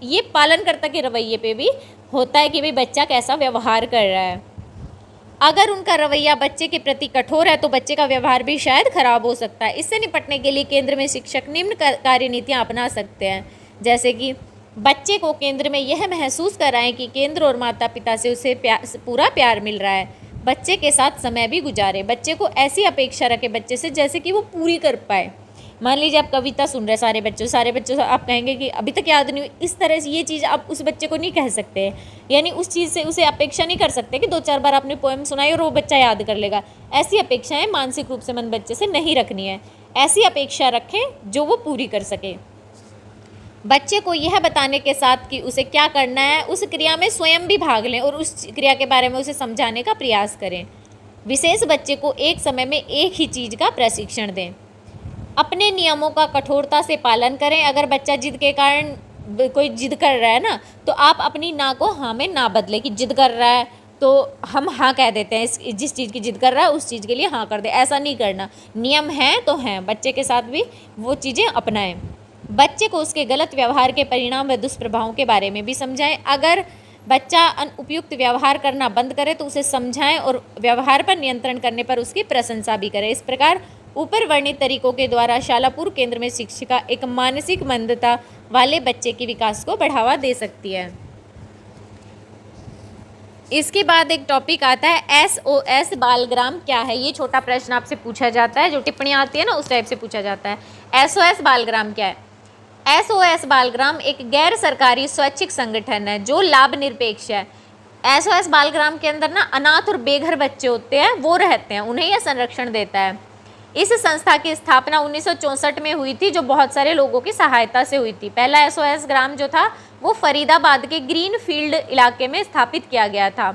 ये पालनकर्ता के रवैये पे भी होता है कि भाई बच्चा कैसा व्यवहार कर रहा है। अगर उनका रवैया बच्चे के प्रति कठोर है तो बच्चे का व्यवहार भी शायद खराब हो सकता है। इससे निपटने के लिए केंद्र में शिक्षक निम्न कार्यनीतियाँ अपना सकते हैं, जैसे कि बच्चे को केंद्र में यह महसूस कराएं कि केंद्र और माता पिता से उसे पूरा प्यार मिल रहा है। बच्चे के साथ समय भी गुजारें। बच्चे को ऐसी अपेक्षा रखें बच्चे से जैसे कि वो पूरी कर पाए। मान लीजिए आप कविता सुन रहे हैं, सारे बच्चों से आप कहेंगे कि अभी तक याद नहीं हुई, इस तरह से ये चीज़ आप उस बच्चे को नहीं कह सकते, यानी उस चीज़ से उसे अपेक्षा नहीं कर सकते कि 2-4 बार आपने पोएम सुनाई और वो बच्चा याद कर लेगा। ऐसी अपेक्षाएं मानसिक रूप से मंद बच्चे से नहीं रखनी है। ऐसी अपेक्षा रखें जो वो पूरी कर सके। बच्चे को यह बताने के साथ कि उसे क्या करना है, उस क्रिया में स्वयं भी भाग लें और उस क्रिया के बारे में उसे समझाने का प्रयास करें। विशेष बच्चे को एक समय में एक ही चीज़ का प्रशिक्षण दें। अपने नियमों का कठोरता से पालन करें। अगर बच्चा जिद के कारण कोई जिद कर रहा है ना, तो आप अपनी ना को हाँ में ना बदले कि जिद कर रहा है तो हम हाँ कह देते हैं, जिस चीज़ की जिद कर रहा है उस चीज़ के लिए हाँ कर दे, ऐसा नहीं करना। नियम हैं तो हैं, बच्चे के साथ भी वो चीज़ें अपनाएं। बच्चे को उसके गलत व्यवहार के परिणाम व दुष्प्रभावों के बारे में भी समझाएं। अगर बच्चा अनुपयुक्त व्यवहार करना बंद करे तो उसे समझाएं और व्यवहार पर नियंत्रण करने पर उसकी प्रशंसा भी करें। इस प्रकार ऊपर वर्णित तरीकों के द्वारा शालापुर केंद्र में शिक्षिका एक मानसिक मंदता वाले बच्चे के विकास को बढ़ावा दे सकती है। इसके बाद एक टॉपिक आता है SOS बालग्राम क्या है। ये छोटा प्रश्न आपसे पूछा जाता है, जो टिप्पणियाँ आती है ना उस टाइप से पूछा जाता है। SOS बालग्राम क्या है। SOS बालग्राम एक गैर सरकारी स्वैच्छिक संगठन है जो लाभ निरपेक्ष है। SOS बालग्राम के अंदर ना अनाथ और बेघर बच्चे होते हैं, वो रहते हैं, उन्हें यह संरक्षण देता है। इस संस्था की स्थापना 1964 में हुई थी, जो बहुत सारे लोगों की सहायता से हुई थी। पहला SOS ग्राम जो था वो फरीदाबाद के ग्रीन फील्ड इलाके में स्थापित किया गया था,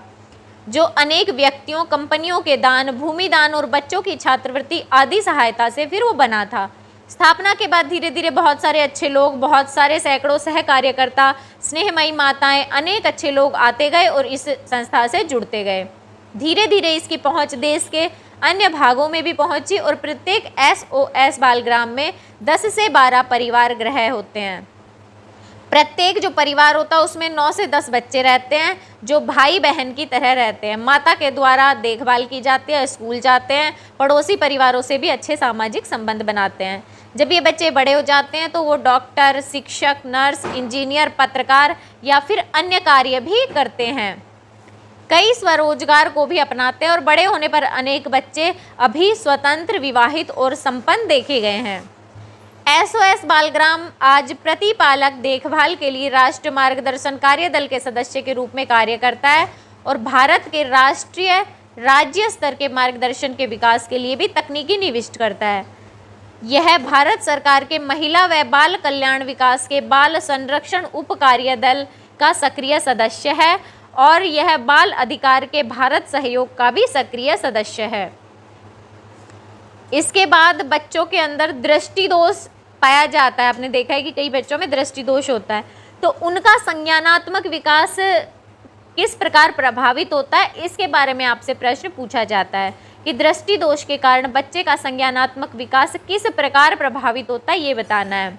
जो अनेक व्यक्तियों, कंपनियों के दान, भूमि दान और बच्चों की छात्रवृत्ति आदि सहायता से फिर वो बना था। स्थापना के बाद धीरे धीरे बहुत सारे अच्छे लोग, बहुत सारे सैकड़ों सह कार्यकर्ता, स्नेहमयी माताएं, अनेक अच्छे लोग आते गए और इस संस्था से जुड़ते गए। धीरे धीरे इसकी पहुंच देश के अन्य भागों में भी पहुंची और प्रत्येक SOS बालग्राम में 10 से 12 परिवार गृह होते हैं। प्रत्येक जो परिवार होता है उसमें 9 से 10 बच्चे रहते हैं जो भाई बहन की तरह रहते हैं। माता के द्वारा देखभाल की जाती है, स्कूल जाते हैं, पड़ोसी परिवारों से भी अच्छे सामाजिक संबंध बनाते हैं। जब ये बच्चे बड़े हो जाते हैं तो वो डॉक्टर, शिक्षक, नर्स, इंजीनियर, पत्रकार या फिर अन्य कार्य भी करते हैं। कई स्वरोजगार को भी अपनाते हैं और बड़े होने पर अनेक बच्चे अभी स्वतंत्र, विवाहित और संपन्न देखे गए हैं। SOS बालग्राम आज प्रतिपालक देखभाल के लिए राष्ट्रीय मार्गदर्शन कार्यदल के सदस्य के रूप में कार्य करता है और भारत के राष्ट्रीय, राज्य स्तर के मार्गदर्शन के विकास के लिए भी तकनीकी निविष्ट करता है। यह भारत सरकार के महिला व बाल कल्याण विकास के बाल संरक्षण उप कार्यदल का सक्रिय सदस्य है और यह बाल अधिकार के भारत सहयोग का भी सक्रिय सदस्य है। इसके बाद बच्चों के अंदर दृष्टि दोष पाया जाता है। आपने देखा है कि कई बच्चों में दृष्टि दोष होता है, तो उनका संज्ञानात्मक विकास किस प्रकार प्रभावित होता है, इसके बारे में आपसे प्रश्न पूछा जाता है कि दृष्टि दोष के कारण बच्चे का संज्ञानात्मक विकास किस प्रकार प्रभावित होता है, ये बताना है।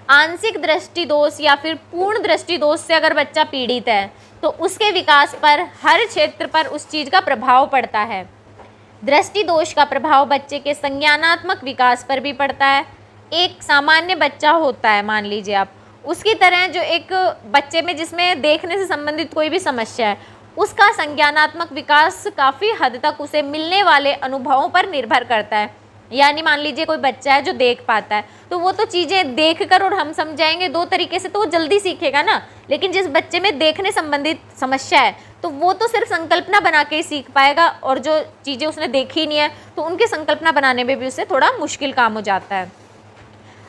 आंशिक दृष्टि दोष या फिर पूर्ण दृष्टि दोष से अगर बच्चा पीड़ित है तो उसके विकास पर, हर क्षेत्र पर उस चीज़ का प्रभाव पड़ता है। दृष्टि दोष का प्रभाव बच्चे के संज्ञानात्मक विकास पर भी पड़ता है। एक सामान्य बच्चा होता है, मान लीजिए आप, उसकी तरह जो एक बच्चे में जिसमें देखने से संबंधित कोई भी समस्या है, उसका संज्ञानात्मक विकास काफ़ी हद तक उसे मिलने वाले अनुभवों पर निर्भर करता है। यानी मान लीजिए कोई बच्चा है जो देख पाता है, तो वो तो चीज़ें देख कर और हम समझाएंगे दो तरीके से तो वो जल्दी सीखेगा ना। लेकिन जिस बच्चे में देखने संबंधित समस्या है तो वो तो सिर्फ संकल्पना बना के ही सीख पाएगा, और जो चीज़ें उसने देखी नहीं है तो उनकी संकल्पना बनाने में भी उससे थोड़ा मुश्किल काम हो जाता है।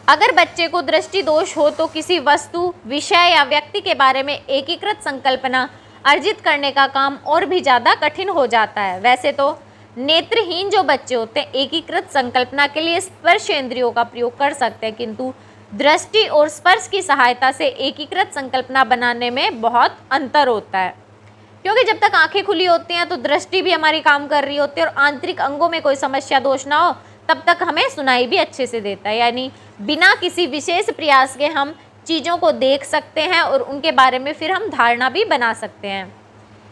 अगर बच्चे को दृष्टि दोष हो तो किसी वस्तु, विषय या व्यक्ति के बारे में एकीकृत संकल्पना अर्जित करने का काम और भी ज़्यादा कठिन हो जाता है। वैसे तो नेत्रहीन जो बच्चे होते हैं एकीकृत संकल्पना के लिए स्पर्श इंद्रियों का प्रयोग कर सकते हैं, किंतु दृष्टि और स्पर्श की सहायता से एकीकृत संकल्पना बनाने में बहुत अंतर होता है। क्योंकि जब तक आंखें खुली होती हैं तो दृष्टि भी हमारी काम कर रही होती है, और आंतरिक अंगों में कोई समस्या दोष ना हो तब तक हमें सुनाई भी अच्छे से देता है। यानी बिना किसी विशेष प्रयास के हम चीज़ों को देख सकते हैं और उनके बारे में फिर हम धारणा भी बना सकते हैं।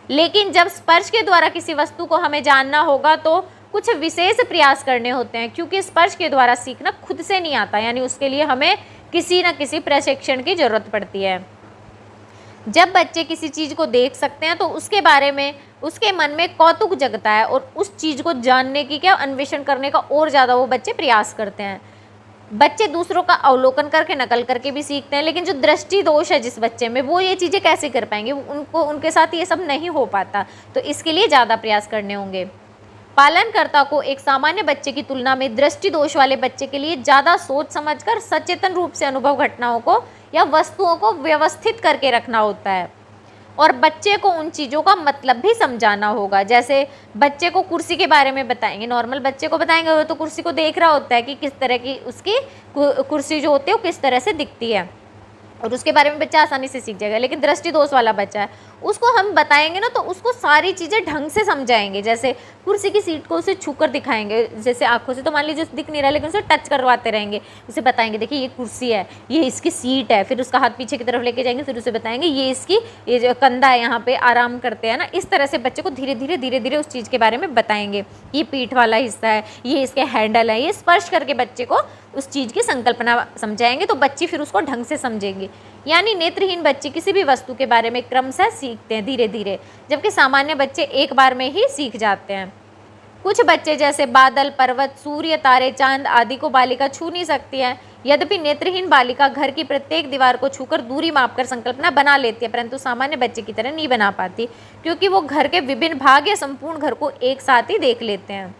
लेकिन जब स्पर्श के द्वारा किसी वस्तु को हमें जानना होगा तो कुछ विशेष प्रयास करने होते हैं, क्योंकि स्पर्श के द्वारा सीखना खुद से नहीं आता, यानी उसके लिए हमें किसी न किसी प्रशिक्षण की ज़रूरत पड़ती है। जब बच्चे किसी चीज़ को देख सकते हैं तो उसके बारे में उसके मन में कौतुक जगता है, और उस चीज़ को जानने की क्या अन्वेषण करने का और ज़्यादा वो बच्चे प्रयास करते हैं। बच्चे दूसरों का अवलोकन करके नकल करके भी सीखते हैं, लेकिन जो दृष्टि दोष है जिस बच्चे में, वो ये चीज़ें कैसे कर पाएंगे, उनको उनके साथ ये सब नहीं हो पाता, तो इसके लिए ज़्यादा प्रयास करने होंगे। पालनकर्ता को एक सामान्य बच्चे की तुलना में दृष्टि दोष वाले बच्चे के लिए ज़्यादा सोच समझकर सचेतन रूप से अनुभव घटनाओं को या वस्तुओं को व्यवस्थित करके रखना होता है, और बच्चे को उन चीज़ों का मतलब भी समझाना होगा। जैसे बच्चे को कुर्सी के बारे में बताएंगे, नॉर्मल बच्चे को बताएंगे, वो तो कुर्सी को देख रहा होता है कि किस तरह की उसकी कुर्सी जो होती है वो किस तरह से दिखती है, और उसके बारे में बच्चा आसानी से सीख जाएगा। लेकिन दृष्टि दोष वाला बच्चा है, उसको हम बताएंगे ना तो उसको सारी चीज़ें ढंग से समझाएंगे। जैसे कुर्सी की सीट को उसे छूकर दिखाएंगे, जैसे आंखों से तो मान लीजिए दिख नहीं रहा, लेकिन उसे टच करवाते रहेंगे, उसे बताएंगे देखिए ये कुर्सी है, ये इसकी सीट है, फिर उसका हाथ पीछे की तरफ लेके जाएंगे, फिर उसे बताएंगे ये जो कंधा है यहाँ पे आराम करते हैं ना। इस तरह से बच्चे को धीरे धीरे उस चीज़ के बारे में बताएंगे, ये पीठ वाला हिस्सा है, ये इसके हैंडल है, ये स्पर्श करके बच्चे को उस चीज़ की संकल्पना समझाएंगे, तो बच्चे फिर उसको ढंग से समझेंगे। यानी नेत्रहीन बच्चे किसी भी वस्तु के बारे में क्रमशः सीखते हैं धीरे धीरे, जबकि सामान्य बच्चे एक बार में ही सीख जाते हैं। कुछ बच्चे जैसे बादल, पर्वत, सूर्य, तारे, चांद आदि को बालिका छू नहीं सकती है। यद्यपि नेत्रहीन बालिका घर की प्रत्येक दीवार को छूकर दूरी मापकर संकल्पना बना लेती है, परंतु सामान्य बच्चे की तरह नहीं बना पाती, क्योंकि वो घर के विभिन्न भाग या संपूर्ण घर को एक साथ ही देख लेते हैं।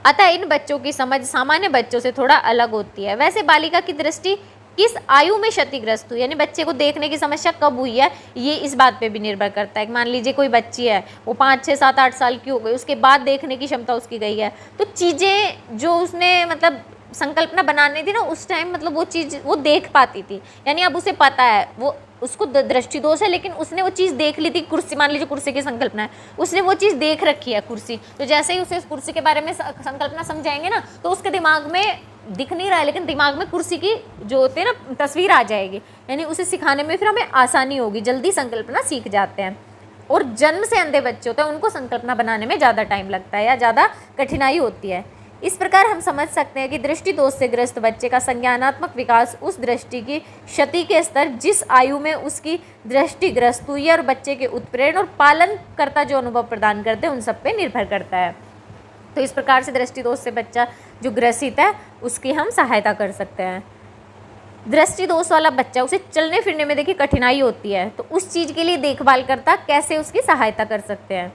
अतः इन बच्चों की समझ सामान्य बच्चों से थोड़ा अलग होती है। वैसे बालिका की दृष्टि किस आयु में क्षतिग्रस्त हुई, यानी बच्चे को देखने की समस्या कब हुई है, ये इस बात पे भी निर्भर करता है। मान लीजिए कोई बच्ची है, वो 5, 6, 7, 8 साल की हो गई, उसके बाद देखने की क्षमता उसकी गई है, तो चीज़ें जो उसने मतलब संकल्पना बनानी थी ना उस टाइम, मतलब वो चीज़ वो देख पाती थी। यानी अब उसे पता है, वो उसको दृष्टि दोष है, लेकिन उसने वो चीज़ देख ली थी। कुर्सी, मान लीजिए कुर्सी की संकल्पना है, उसने वो चीज़ देख रखी है कुर्सी, तो जैसे ही उसे उस कुर्सी के बारे में संकल्पना समझाएंगे ना तो उसके दिमाग में दिख नहीं रहा है, लेकिन दिमाग में कुर्सी की जो होती है ना तस्वीर आ जाएगी। यानी उसे सिखाने में फिर हमें आसानी होगी, जल्दी संकल्पना सीख जाते हैं। और जन्म से अंधे बच्चे होते हैं, उनको संकल्पना बनाने में ज़्यादा टाइम लगता है या ज़्यादा कठिनाई होती है। इस प्रकार हम समझ सकते हैं कि दृष्टि दोष से ग्रस्त बच्चे का संज्ञानात्मक विकास उस दृष्टि की क्षति के स्तर, जिस आयु में उसकी दृष्टि ग्रस्त हुई है, और बच्चे के उत्प्रेरण और पालनकर्ता जो अनुभव प्रदान करते हैं उन सब पे निर्भर करता है। तो इस प्रकार से दृष्टि दोष से बच्चा जो ग्रसित है उसकी हम सहायता कर सकते हैं। दृष्टि दोष वाला बच्चा, उसे चलने फिरने में देखिए कठिनाई होती है, तो उस चीज़ के लिए देखभाल करता कैसे उसकी सहायता कर सकते हैं।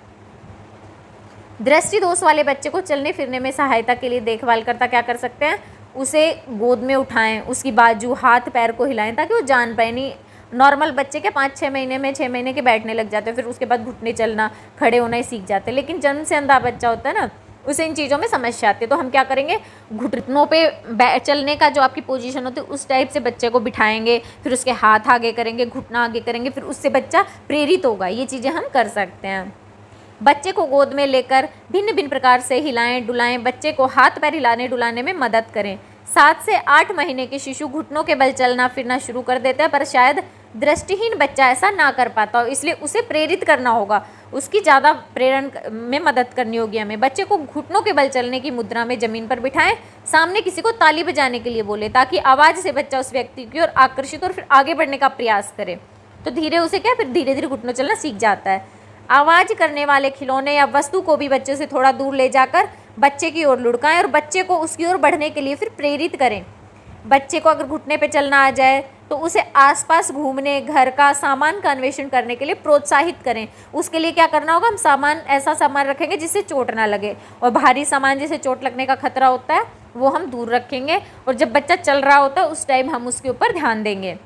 दृष्टि दोष वाले बच्चे को चलने फिरने में सहायता के लिए देखभाल करता क्या कर सकते हैं, उसे गोद में उठाएं, उसकी बाजू, हाथ पैर को हिलाएं ताकि वो जान पाए। नहीं नॉर्मल बच्चे के 5-6 महीने में 6 महीने के बैठने लग जाते हैं, फिर उसके बाद घुटने चलना, खड़े होना ही सीख जाते हैं। लेकिन जन्म से अंधा बच्चा होता है ना, उसे इन चीज़ों में समस्या आती है, तो हम क्या करेंगे, घुटनों पे चलने का जो आपकी पोजीशन होती है उस टाइप से बच्चे को बिठाएंगे, फिर उसके हाथ आगे करेंगे, घुटना आगे करेंगे, फिर उससे बच्चा प्रेरित होगा। ये चीज़ें हम कर सकते हैं। बच्चे को गोद में लेकर भिन्न भिन्न प्रकार से हिलाएं डुलाएं, बच्चे को हाथ पैर हिलाने डुलाने में मदद करें। 7 से 8 महीने के शिशु घुटनों के बल चलना फिरना शुरू कर देते हैं, पर शायद दृष्टिहीन बच्चा ऐसा ना कर पाता हो, इसलिए उसे प्रेरित करना होगा, उसकी ज़्यादा प्रेरण में मदद करनी होगी हमें। बच्चे को घुटनों के बल चलने की मुद्रा में ज़मीन पर बिठाएं, सामने किसी को ताली बजाने के लिए बोले ताकि आवाज़ से बच्चा उस व्यक्ति की ओर आकर्षित और फिर आगे बढ़ने का प्रयास करे। तो धीरे उसे क्या, फिर धीरे धीरे घुटनों चलना सीख जाता है। आवाज़ करने वाले खिलौने या वस्तु को भी बच्चे से थोड़ा दूर ले जाकर बच्चे की ओर लुढ़काएं और बच्चे को उसकी ओर बढ़ने के लिए फिर प्रेरित करें। बच्चे को अगर घुटने पे चलना आ जाए तो उसे आसपास घूमने, घर का सामान का अन्वेषण करने के लिए प्रोत्साहित करें। उसके लिए क्या करना होगा, हम सामान, ऐसा सामान रखेंगे जिससे चोट ना लगे, और भारी सामान जिसे चोट लगने का खतरा होता है वो हम दूर रखेंगे, और जब बच्चा चल रहा होता है उस टाइम हम उसके ऊपर ध्यान देंगे।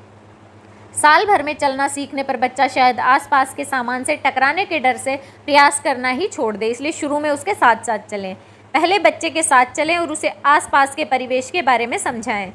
साल भर में चलना सीखने पर बच्चा शायद आसपास के सामान से टकराने के डर से प्रयास करना ही छोड़ दे, इसलिए शुरू में उसके साथ साथ चलें। पहले बच्चे के साथ चलें और उसे आसपास के परिवेश के बारे में समझाएं।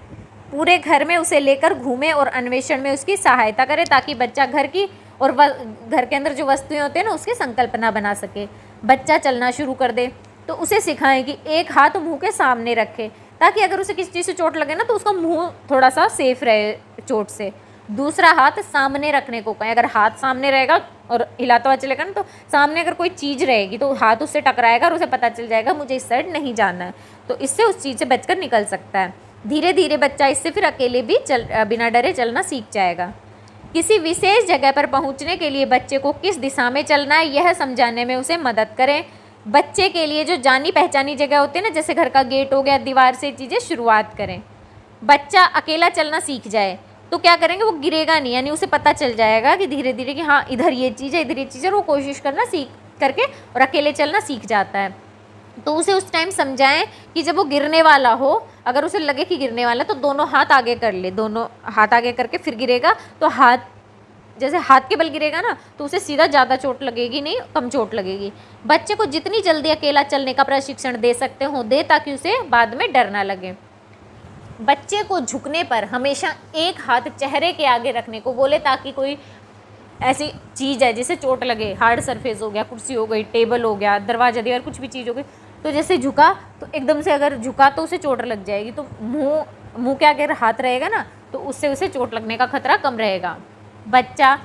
पूरे घर में उसे लेकर घूमें और अन्वेषण में उसकी सहायता करें ताकि बच्चा घर की और घर के अंदर जो वस्तुएं होती हैं ना उसकी संकल्पना बना सके। बच्चा चलना शुरू कर दे तो उसे सिखाएं कि एक हाथ मुंह के सामने रखे ताकि अगर उसे किसी चीज़ से चोट लगे ना तो उसका मुंह थोड़ा सा सेफ रहे चोट से। दूसरा हाथ सामने रखने को कहें, अगर हाथ सामने रहेगा और हिलाता हुआ चलेगा ना तो सामने अगर कोई चीज़ रहेगी तो हाथ उससे टकराएगा और उसे पता चल जाएगा मुझे इस साइड नहीं जाना है, तो इससे उस चीज़ से बचकर निकल सकता है। धीरे धीरे बच्चा इससे फिर अकेले भी बिना डरे चलना सीख जाएगा। किसी विशेष जगह पर पहुंचने के लिए बच्चे को किस दिशा में चलना है यह समझाने में उसे मदद करें। बच्चे के लिए जो जानी पहचानी जगह होती है ना, जैसे घर का गेट हो गया, दीवार से चीज़ें शुरुआत करें। बच्चा अकेला चलना सीख जाए तो क्या करेंगे, वो गिरेगा नहीं, यानी उसे पता चल जाएगा कि धीरे धीरे कि हाँ इधर ये चीज़ है, इधर ये चीज़ है, वो कोशिश करना सीख करके और अकेले चलना सीख जाता है। तो उसे उस टाइम समझाएं कि जब वो गिरने वाला हो, अगर उसे लगे कि गिरने वाला तो दोनों हाथ आगे कर ले, दोनों हाथ आगे करके फिर गिरेगा तो हाथ, जैसे हाथ के बल गिरेगा ना तो उसे सीधा ज़्यादा चोट लगेगी नहीं, कम चोट लगेगी। बच्चे को जितनी जल्दी अकेला चलने का प्रशिक्षण दे सकते हो दे ताकि उसे बाद में डर ना लगे। बच्चे को झुकने पर हमेशा एक हाथ चेहरे के आगे रखने को बोले ताकि कोई ऐसी चीज़ है जिसे चोट लगे, हार्ड सरफेस हो गया, कुर्सी हो गई, टेबल हो गया, दरवाजा दिया, कुछ भी चीज़ हो गई, तो जैसे झुका तो एकदम से अगर झुका तो उसे चोट लग जाएगी, तो मुंह के आगे हाथ रहेगा ना तो उससे उसे चोट लगने का खतरा कम रहेगा। बच्चा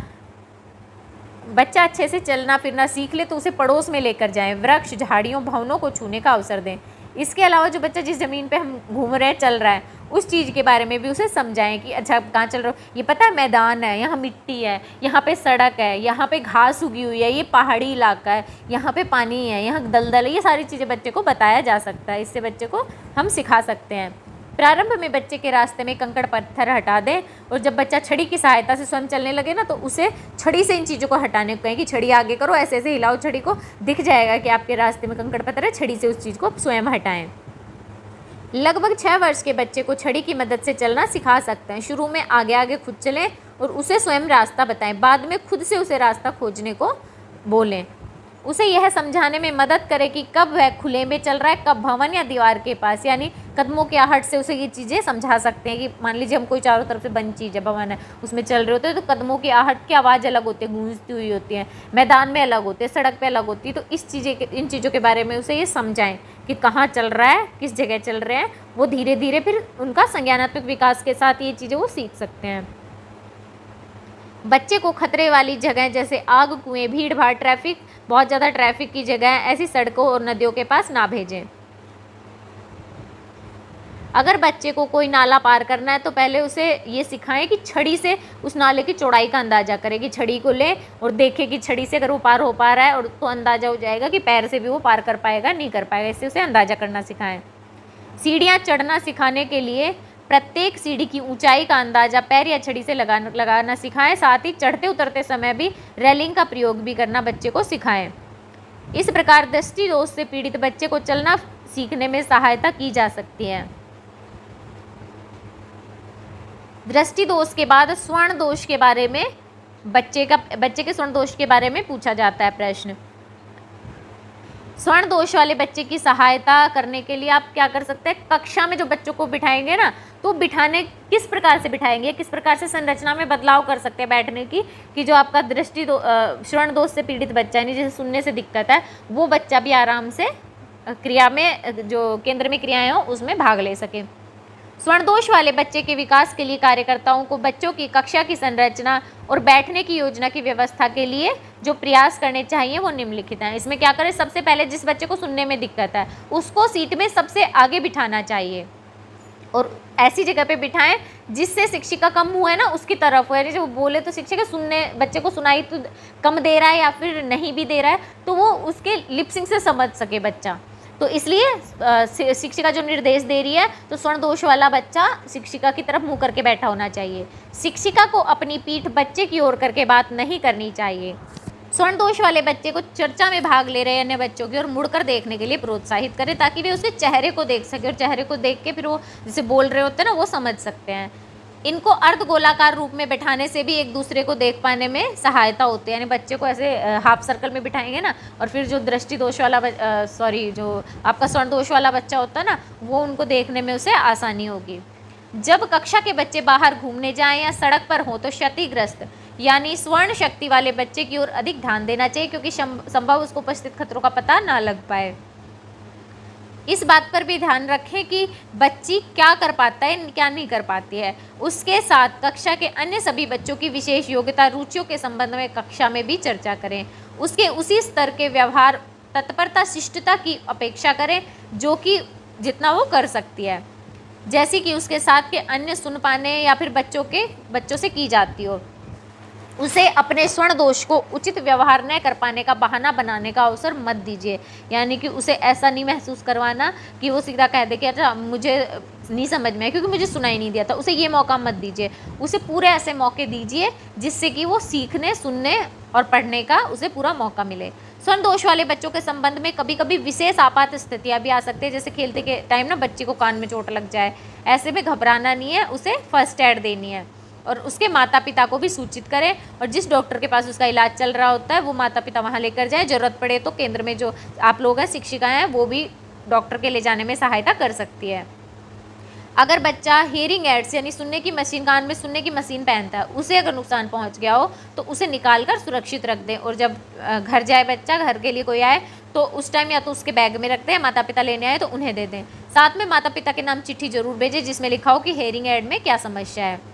अच्छे से चलना फिरना सीख ले तो उसे पड़ोस में लेकर जाएं, वृक्ष, झाड़ियों, भवनों को छूने का अवसर दें। इसके अलावा जो बच्चा जिस ज़मीन पे हम घूम रहे हैं, चल रहा है, उस चीज़ के बारे में भी उसे समझाएं कि अच्छा कहाँ चल रहे हो, ये पता है मैदान है, यहाँ मिट्टी है, यहाँ पे सड़क है, यहाँ पे घास उगी हुई है, ये पहाड़ी इलाका है, यहाँ पे पानी है, यहाँ दलदल है, ये सारी चीज़ें बच्चे को बताया जा सकता है। इससे बच्चे को हम सिखा सकते हैं। प्रारंभ में बच्चे के रास्ते में कंकड़ पत्थर हटा दें और जब बच्चा छड़ी की सहायता से स्वयं चलने लगे ना तो उसे छड़ी से इन चीज़ों को हटाने को कहें कि छड़ी आगे करो, ऐसे ऐसे हिलाओ छड़ी को, दिख जाएगा कि आपके रास्ते में कंकड़ पत्थर है, छड़ी से उस चीज़ को स्वयं हटाएं। लगभग 6 वर्ष के बच्चे को छड़ी की मदद से चलना सिखा सकते हैं। शुरू में आगे आगे खुद चलें और उसे स्वयं रास्ता बताएं, बाद में खुद से उसे रास्ता खोजने को बोलें। उसे यह समझाने में मदद करें कि कब वह खुले में चल रहा है, कब भवन या दीवार के पास, यानी कदमों की आहट से उसे ये चीज़ें समझा सकते हैं कि मान लीजिए हम कोई चारों तरफ से बंद चीज़ है, भवन है, उसमें चल रहे होते हैं तो कदमों की आहट की आवाज़ अलग होती है, गूंजती हुई होती है, मैदान में अलग होती है, सड़क पे अलग होती है, तो इन चीज़ों के बारे में उसे ये समझाएं कि कहाँ चल रहा है, किस जगह चल रहे हैं। वो धीरे धीरे फिर उनका संज्ञानात्मक विकास के साथ ये चीज़ें वो सीख सकते हैं। बच्चे को खतरे वाली जगह जैसे आग, कुएं, भीड़ भाड़, ट्रैफिक, बहुत ज़्यादा ट्रैफिक की जगह, ऐसी सड़कों और नदियों के पास ना भेजें। अगर बच्चे को कोई नाला पार करना है तो पहले उसे ये सिखाएं कि छड़ी से उस नाले की चौड़ाई का अंदाज़ा करे, कि छड़ी को ले और देखे कि छड़ी से अगर वो पार हो पा रहा है और तो अंदाज़ा हो जाएगा कि पैर से भी वो पार कर पाएगा नहीं कर पाएगा, इससे उसे अंदाज़ा करना सिखाएं। सीढ़ियाँ चढ़ना सिखाने के लिए प्रत्येक सीढ़ी की ऊंचाई का अंदाज़ा पैर या छड़ी से लगाना सिखाएं। साथ ही चढ़ते उतरते समय भी रेलिंग का प्रयोग भी करना बच्चे को सिखाएं। इस प्रकार दृष्टि दोष से पीड़ित बच्चे को चलना सीखने में सहायता की जा सकती है। दृष्टि दोष के बाद स्वर्ण दोष के बारे में बच्चे के स्वर्ण दोष के बारे में पूछा जाता है प्रश्न। स्वर्ण दोष वाले बच्चे की सहायता करने के लिए आप क्या कर सकते हैं, कक्षा में जो बच्चों को बिठाएंगे ना तो बिठाने किस प्रकार से बिठाएंगे, किस प्रकार से संरचना में बदलाव कर सकते हैं बैठने की, कि जो आपका श्रवण दोष से पीड़ित बच्चा है, जिसे सुनने से दिक्कत है, वो बच्चा भी आराम से क्रिया में, जो केंद्र में क्रियाएं हो उसमें भाग ले सके। स्वर्ण दोष वाले बच्चे के विकास के लिए कार्यकर्ताओं को बच्चों की कक्षा की संरचना और बैठने की योजना की व्यवस्था के लिए जो प्रयास करने चाहिए वो निम्नलिखित हैं। इसमें क्या करें, सबसे पहले जिस बच्चे को सुनने में दिक्कत है उसको सीट में सबसे आगे बिठाना चाहिए और ऐसी जगह पे बिठाएं जिससे शिक्षिका कम हुआ है ना उसकी तरफ हो, यानी जब बोले तो शिक्षक सुनने बच्चे को सुनाई तो कम दे रहा है या फिर नहीं भी दे रहा है तो वो उसके लिपसिंग से समझ सके बच्चा। तो इसलिए शिक्षिका जो निर्देश दे रही है तो स्वर्ण दोष वाला बच्चा शिक्षिका की तरफ मुंह करके बैठा होना चाहिए। शिक्षिका को अपनी पीठ बच्चे की ओर करके बात नहीं करनी चाहिए। स्वर्ण दोष वाले बच्चे को चर्चा में भाग ले रहे अन्य बच्चों की ओर मुड़कर देखने के लिए प्रोत्साहित करें ताकि वे उसके चेहरे को देख सके और चेहरे को देख के फिर वो जैसे बोल रहे होते हैं ना वो समझ सकते हैं। इनको अर्ध गोलाकार रूप में बैठाने से भी एक दूसरे को देख पाने में सहायता होती है, यानी बच्चे को ऐसे हाफ सर्कल में बिठाएंगे ना और फिर जो दृष्टि दोष वाला जो आपका स्वर्ण दोष वाला बच्चा होता है ना वो उनको देखने में उसे आसानी होगी। जब कक्षा के बच्चे बाहर घूमने जाएं या सड़क पर हों तो क्षतिग्रस्त यानी स्वर्ण शक्ति वाले बच्चे की ओर अधिक ध्यान देना चाहिए क्योंकि संभव उसको उपस्थित खतरों का पता ना लग पाए। इस बात पर भी ध्यान रखें कि बच्ची क्या कर पाता है क्या नहीं कर पाती है। उसके साथ कक्षा के अन्य सभी बच्चों की विशेष योग्यता रुचियों के संबंध में कक्षा में भी चर्चा करें। उसके उसी स्तर के व्यवहार तत्परता शिष्टता की अपेक्षा करें जो कि जितना वो कर सकती है, जैसी कि उसके साथ के अन्य सुन पाने या फिर बच्चों से की जाती हो। उसे अपने स्वर्ण दोष को उचित व्यवहार न कर पाने का बहाना बनाने का अवसर मत दीजिए, यानी कि उसे ऐसा नहीं महसूस करवाना कि वो सीधा कह दे कि अच्छा मुझे नहीं समझ में आया क्योंकि मुझे सुनाई नहीं दिया था। उसे ये मौका मत दीजिए, उसे पूरे ऐसे मौके दीजिए जिससे कि वो सीखने सुनने और पढ़ने का उसे पूरा मौका मिले। स्वर्ण दोष वाले बच्चों के संबंध में कभी कभी विशेष आपात स्थितियाँ भी आ सकती है, जैसे खेलते के टाइम ना बच्चे को कान में चोट लग जाए, ऐसे में घबराना नहीं है, उसे फर्स्ट एड देनी है और उसके माता पिता को भी सूचित करें और जिस डॉक्टर के पास उसका इलाज चल रहा होता है वो माता पिता वहाँ लेकर जाए। ज़रूरत पड़े तो केंद्र में जो आप लोग हैं शिक्षिकाएँ हैं वो भी डॉक्टर के ले जाने में सहायता कर सकती है। अगर बच्चा हियरिंग एड्स यानी सुनने की मशीन, कान में सुनने की मशीन पहनता है, उसे अगर नुकसान पहुंच गया हो तो उसे निकाल कर सुरक्षित रख दें और जब घर जाए बच्चा, घर के लिए कोई आए तो उस टाइम या तो उसके बैग में रखते हैं, माता पिता लेने आए तो उन्हें दे दें। साथ में माता पिता के नाम चिट्ठी जरूर भेजें जिसमें लिखा हो कि हियरिंग एड में क्या समस्या है।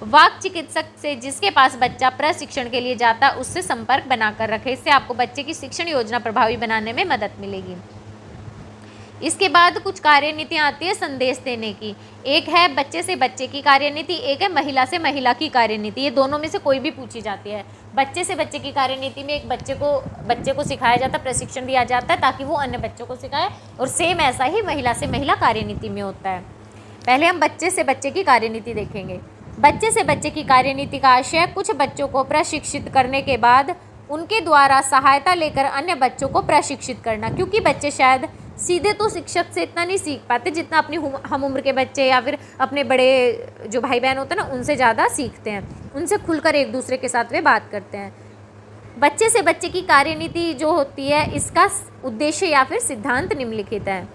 वाक चिकित्सक से जिसके पास बच्चा प्रशिक्षण के लिए जाता है उससे संपर्क बनाकर रखें, इससे आपको बच्चे की शिक्षण योजना प्रभावी बनाने में मदद मिलेगी। इसके बाद कुछ कार्यनीतियाँ आती है संदेश देने की। एक है बच्चे से बच्चे की कार्यनीति, एक है महिला से महिला की कार्यनीति। ये दोनों में से कोई भी पूछी जाती है। बच्चे से बच्चे की कार्यनीति में एक बच्चे को सिखाया जाता है, प्रशिक्षण दिया जाता है ताकि वो अन्य बच्चों को सिखाए और सेम ऐसा ही महिला से महिला कार्यनीति में होता है। पहले हम बच्चे से बच्चे की कार्यनीति देखेंगे। बच्चे से बच्चे की कार्यनीति का आशय कुछ बच्चों को प्रशिक्षित करने के बाद उनके द्वारा सहायता लेकर अन्य बच्चों को प्रशिक्षित करना, क्योंकि बच्चे शायद सीधे तो शिक्षक से इतना नहीं सीख पाते जितना अपनी हम उम्र के बच्चे या फिर अपने बड़े जो भाई बहन होते हैं ना उनसे ज़्यादा सीखते हैं, उनसे खुलकर एक दूसरे के साथ वे बात करते हैं। बच्चे से बच्चे की कार्यनीति जो होती है इसका उद्देश्य या फिर सिद्धांत निम्नलिखित है।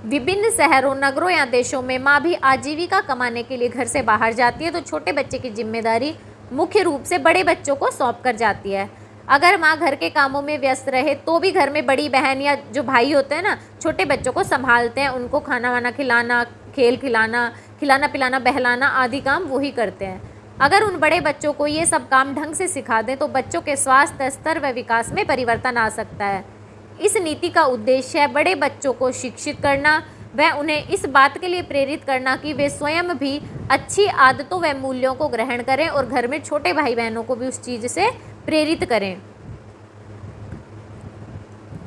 विभिन्न शहरों, नगरों या देशों में माँ भी आजीविका कमाने के लिए घर से बाहर जाती है तो छोटे बच्चे की जिम्मेदारी मुख्य रूप से बड़े बच्चों को सौंप कर जाती है। अगर माँ घर के कामों में व्यस्त रहे तो भी घर में बड़ी बहन या जो भाई होते हैं ना छोटे बच्चों को संभालते हैं, उनको खाना वाना खिलाना, खेल खिलाना पिलाना, बहलाना आदि काम वही करते हैं। अगर उन बड़े बच्चों को ये सब काम ढंग से सिखा दें तो बच्चों के स्वास्थ्य स्तर व विकास में परिवर्तन आ सकता है। इस नीति का उद्देश्य है बड़े बच्चों को शिक्षित करना व उन्हें इस बात के लिए प्रेरित करना कि वे स्वयं भी अच्छी आदतों व मूल्यों को ग्रहण करें और घर में छोटे भाई बहनों को भी उस चीज़ से प्रेरित करें।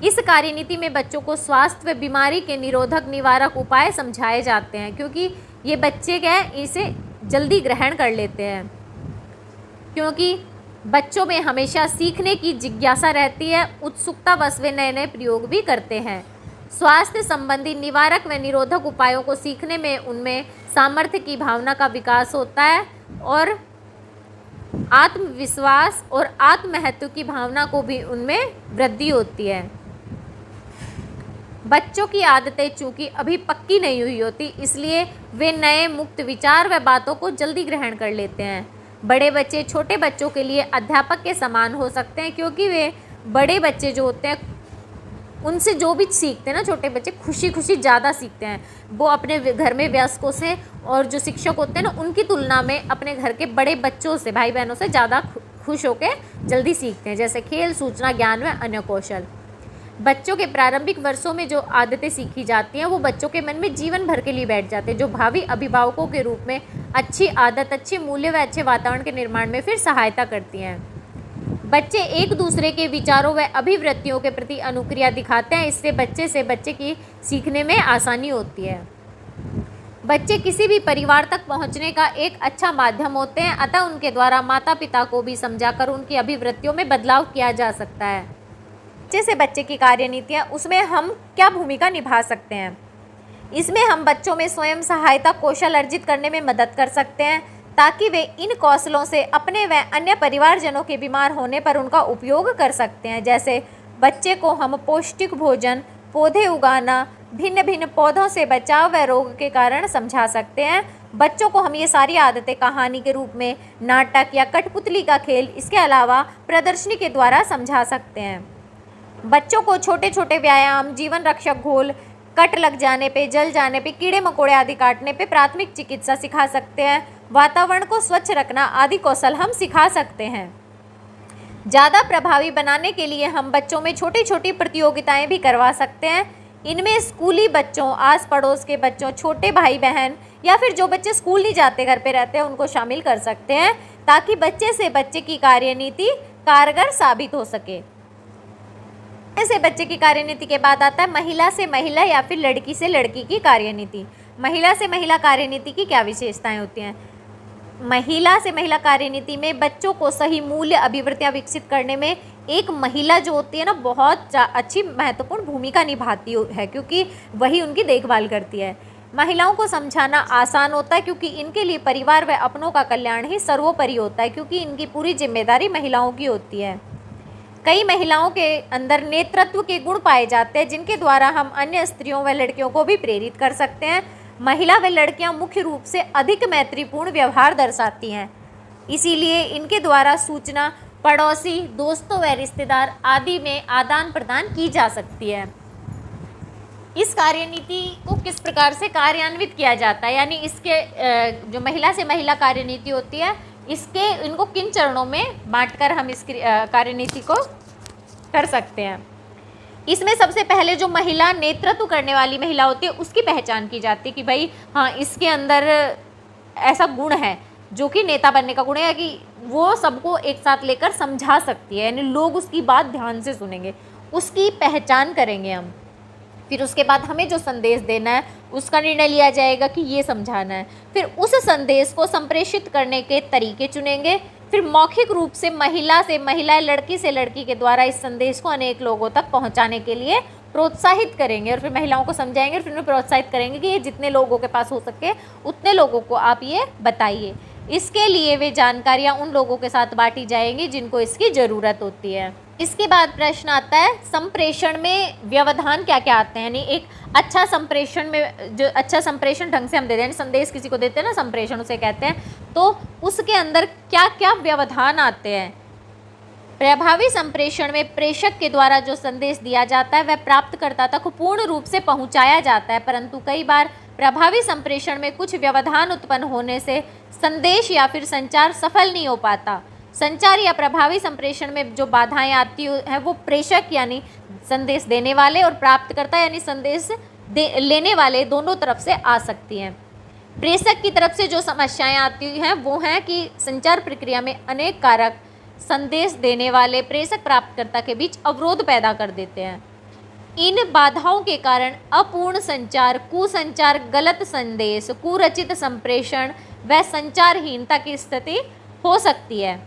इस कार्यनीति में बच्चों को स्वास्थ्य व बीमारी के निरोधक निवारक उपाय समझाए जाते हैं, क्योंकि ये बच्चे क्या है इसे जल्दी ग्रहण कर लेते हैं, क्योंकि बच्चों में हमेशा सीखने की जिज्ञासा रहती है, उत्सुकता बस वे नए नए प्रयोग भी करते हैं। स्वास्थ्य संबंधी निवारक व निरोधक उपायों को सीखने में उनमें सामर्थ्य की भावना का विकास होता है और आत्मविश्वास और आत्ममहत्व की भावना को भी उनमें वृद्धि होती है। बच्चों की आदतें चूंकि अभी पक्की नहीं हुई होती इसलिए वे नए मुक्त विचार व बातों को जल्दी ग्रहण कर लेते हैं। बड़े बच्चे छोटे बच्चों के लिए अध्यापक के समान हो सकते हैं, क्योंकि वे बड़े बच्चे जो होते हैं उनसे जो भी सीखते हैं ना छोटे बच्चे, खुशी खुशी ज़्यादा सीखते हैं। वो अपने घर में वयस्कों से और जो शिक्षक होते हैं ना उनकी तुलना में अपने घर के बड़े बच्चों से, भाई बहनों से ज़्यादा खुश होकर जल्दी सीखते हैं, जैसे खेल, सूचना, ज्ञान व अन्य कौशल। बच्चों के प्रारंभिक वर्षों में जो आदतें सीखी जाती हैं वो बच्चों के मन में जीवन भर के लिए बैठ जाते हैं, जो भावी अभिभावकों के रूप में अच्छी आदत, अच्छे मूल्य व अच्छे वातावरण के निर्माण में फिर सहायता करती हैं। बच्चे एक दूसरे के विचारों व अभिवृत्तियों के प्रति अनुक्रिया दिखाते हैं, इससे बच्चे से बच्चे की सीखने में आसानी होती है। बच्चे किसी भी परिवार तक पहुंचने का एक अच्छा माध्यम होते हैं, अतः उनके द्वारा माता पिता को भी समझाकर उनकी अभिवृत्तियों में बदलाव किया जा सकता है। बच्चे से बच्चे की कार्यनीतियाँ, उसमें हम क्या भूमिका निभा सकते हैं? इसमें हम बच्चों में स्वयं सहायता कौशल अर्जित करने में मदद कर सकते हैं, ताकि वे इन कौशलों से अपने व अन्य परिवारजनों के बीमार होने पर उनका उपयोग कर सकते हैं। जैसे बच्चे को हम पौष्टिक भोजन, पौधे उगाना, भिन्न भिन्न पौधों से बचाव व रोग के कारण समझा सकते हैं। बच्चों को हम ये सारी आदतें कहानी के रूप में, नाटक या कठपुतली का खेल, इसके अलावा प्रदर्शनी के द्वारा समझा सकते हैं। बच्चों को छोटे छोटे व्यायाम, जीवन रक्षक घोल, कट लग जाने पे, जल जाने पे, कीड़े मकोड़े आदि काटने पे प्राथमिक चिकित्सा सिखा सकते हैं। वातावरण को स्वच्छ रखना आदि कौशल हम सिखा सकते हैं। ज़्यादा प्रभावी बनाने के लिए हम बच्चों में छोटी छोटी प्रतियोगिताएं भी करवा सकते हैं। इनमें स्कूली बच्चों, आस पड़ोस के बच्चों, छोटे भाई बहन या फिर जो बच्चे स्कूल नहीं जाते, घर पे रहते हैं, उनको शामिल कर सकते हैं, ताकि बच्चे से बच्चे की कार्यनीति कारगर साबित हो सके। से बच्चे की कार्यनीति के बाद आता है महिला से महिला या फिर लड़की से लड़की की कार्यनीति। महिला से महिला कार्यनीति की क्या विशेषताएं होती हैं? महिला से महिला कार्यनीति में बच्चों को सही मूल्य, अभिवृत्तियां विकसित करने में एक महिला जो होती है ना बहुत अच्छी महत्वपूर्ण भूमिका निभाती है, क्योंकि वही उनकी देखभाल करती है। महिलाओं को समझाना आसान होता है, क्योंकि इनके लिए परिवार व अपनों का कल्याण ही सर्वोपरि होता है, क्योंकि इनकी पूरी जिम्मेदारी महिलाओं की होती है। कई महिलाओं के अंदर नेतृत्व के गुण पाए जाते हैं, जिनके द्वारा हम अन्य स्त्रियों व लड़कियों को भी प्रेरित कर सकते हैं। महिला व लड़कियां मुख्य रूप से अधिक मैत्रीपूर्ण व्यवहार दर्शाती हैं, इसीलिए इनके द्वारा सूचना पड़ोसी, दोस्तों व रिश्तेदार आदि में आदान प्रदान की जा सकती है। इस कार्यनीति को किस प्रकार से कार्यान्वित किया जाता है, यानी इसके जो महिला से महिला कार्यनीति होती है, इनको किन चरणों में बांटकर हम इस कार्यनीति को कर सकते हैं। इसमें सबसे पहले जो महिला नेतृत्व करने वाली महिला होती है उसकी पहचान की जाती है कि भाई हाँ, इसके अंदर ऐसा गुण है जो कि नेता बनने का गुण है, कि वो सबको एक साथ लेकर समझा सकती है, यानी लोग उसकी बात ध्यान से सुनेंगे, उसकी पहचान करेंगे हम। फिर उसके बाद हमें जो संदेश देना है उसका निर्णय लिया जाएगा कि ये समझाना है। फिर उस संदेश को संप्रेषित करने के तरीके चुनेंगे। फिर मौखिक रूप से महिला से महिला, लड़की से लड़की के द्वारा इस संदेश को अनेक लोगों तक पहुंचाने के लिए प्रोत्साहित करेंगे, और फिर महिलाओं को समझाएंगे और फिर उन्हें प्रोत्साहित करेंगे कि ये जितने लोगों के पास हो सके उतने लोगों को आप ये बताइए। इसके लिए वे जानकारियाँ उन लोगों के साथ बांटी जाएंगी जिनको इसकी ज़रूरत होती है। इसके बाद प्रश्न आता है संप्रेषण में व्यवधान क्या क्या आते हैं, यानी एक अच्छा संप्रेषण में, जो अच्छा संप्रेषण ढंग से हम देते हैं, संदेश किसी को देते हैं ना, संप्रेषण उसे कहते हैं, तो उसके अंदर क्या क्या व्यवधान आते हैं। प्रभावी संप्रेषण में प्रेषक के द्वारा जो संदेश दिया जाता है वह प्राप्तकर्ता तक पूर्ण रूप से पहुंचाया जाता है, परंतु कई बार प्रभावी संप्रेषण में कुछ व्यवधान उत्पन्न होने से संदेश या फिर संचार सफल नहीं हो पाता। संचार या प्रभावी संप्रेषण में जो बाधाएं आती हैं वो प्रेषक यानी संदेश देने वाले और प्राप्तकर्ता यानी संदेश लेने वाले दोनों तरफ से आ सकती हैं। प्रेषक की तरफ से जो समस्याएं आती हैं वो हैं कि संचार प्रक्रिया में अनेक कारक संदेश देने वाले प्रेषक प्राप्तकर्ता के बीच अवरोध पैदा कर देते हैं। इन बाधाओं के कारण अपूर्ण संचार, कुसंचार, गलत संदेश, कुरचित संप्रेषण व संचारहीनता की स्थिति हो सकती है,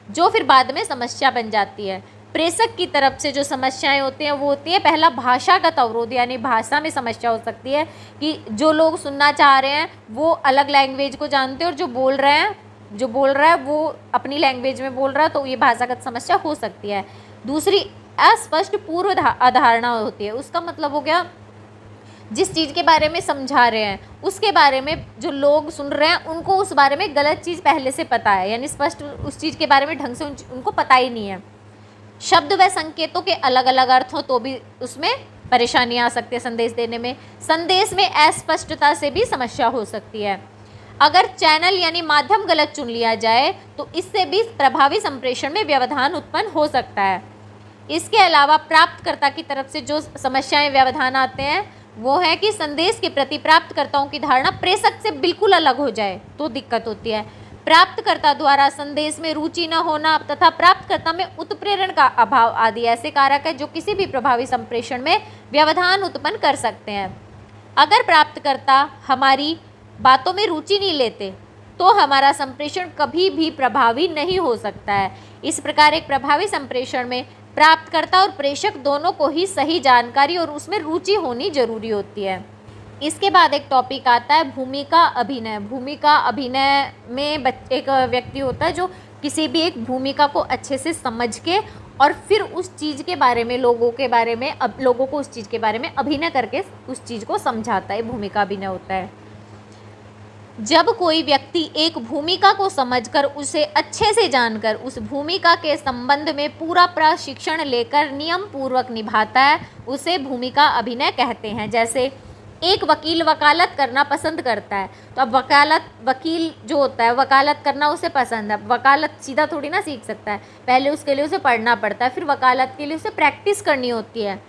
जो फिर बाद में समस्या बन जाती है। प्रेषक की तरफ से जो समस्याएं होती हैं वो होती है, पहला भाषागत अवरोध, यानी भाषा में समस्या हो सकती है कि जो लोग सुनना चाह रहे हैं वो अलग लैंग्वेज को जानते हैं और जो बोल रहा है वो अपनी लैंग्वेज में बोल रहा है, तो ये भाषागत समस्या हो सकती है। दूसरी अस्पष्ट पूर्व अवधारणा होती है, उसका मतलब हो गया जिस चीज़ के बारे में समझा रहे हैं उसके बारे में जो लोग सुन रहे हैं उनको उस बारे में गलत चीज़ पहले से पता है, यानी स्पष्ट उस चीज़ के बारे में ढंग से उनको पता ही नहीं है। शब्द व संकेतों के अलग अलग अर्थ हो तो भी उसमें परेशानी आ सकती है संदेश देने में। संदेश में अस्पष्टता से भी समस्या हो सकती है। अगर चैनल यानी माध्यम गलत चुन लिया जाए तो इससे भी प्रभावी संप्रेषण में व्यवधान उत्पन्न हो सकता है। इसके अलावा प्राप्तकर्ता की तरफ से जो समस्याएं व्यवधान आते हैं वो है कि संदेश के प्रति प्राप्तकर्ताओं की धारणा प्रेषक से बिल्कुल अलग हो जाए तो दिक्कत होती है। प्राप्तकर्ता द्वारा संदेश में रुचि न होना तथा प्राप्तकर्ता में उत्प्रेरण का अभाव आदि ऐसे कारक है जो किसी भी प्रभावी संप्रेषण में व्यवधान उत्पन्न कर सकते हैं। अगर प्राप्तकर्ता हमारी बातों में रुचि नहीं लेते तो हमारा संप्रेषण कभी भी प्रभावी नहीं हो सकता है। इस प्रकार एक प्रभावी संप्रेषण में प्राप्तकर्ता और प्रेषक दोनों को ही सही जानकारी और उसमें रुचि होनी जरूरी होती है। इसके बाद एक टॉपिक आता है भूमिका अभिनय। भूमिका अभिनय में एक व्यक्ति होता है जो किसी भी एक भूमिका को अच्छे से समझ के और फिर उस चीज़ के बारे में लोगों को उस चीज़ के बारे में अभिनय करके उस चीज़ को समझाता है, भूमिका अभिनय होता है। जब कोई व्यक्ति एक भूमिका को समझकर उसे अच्छे से जानकर उस भूमिका के संबंध में पूरा प्रशिक्षण लेकर नियम पूर्वक निभाता है उसे भूमिका अभिनय कहते हैं। जैसे एक वकील वकालत करना पसंद करता है तो अब वकील जो होता है वकालत करना उसे पसंद है। वकालत सीधा थोड़ी ना सीख सकता है, पहले उसके लिए उसे पढ़ना पड़ता है, फिर वकालत के लिए उसे प्रैक्टिस करनी होती है,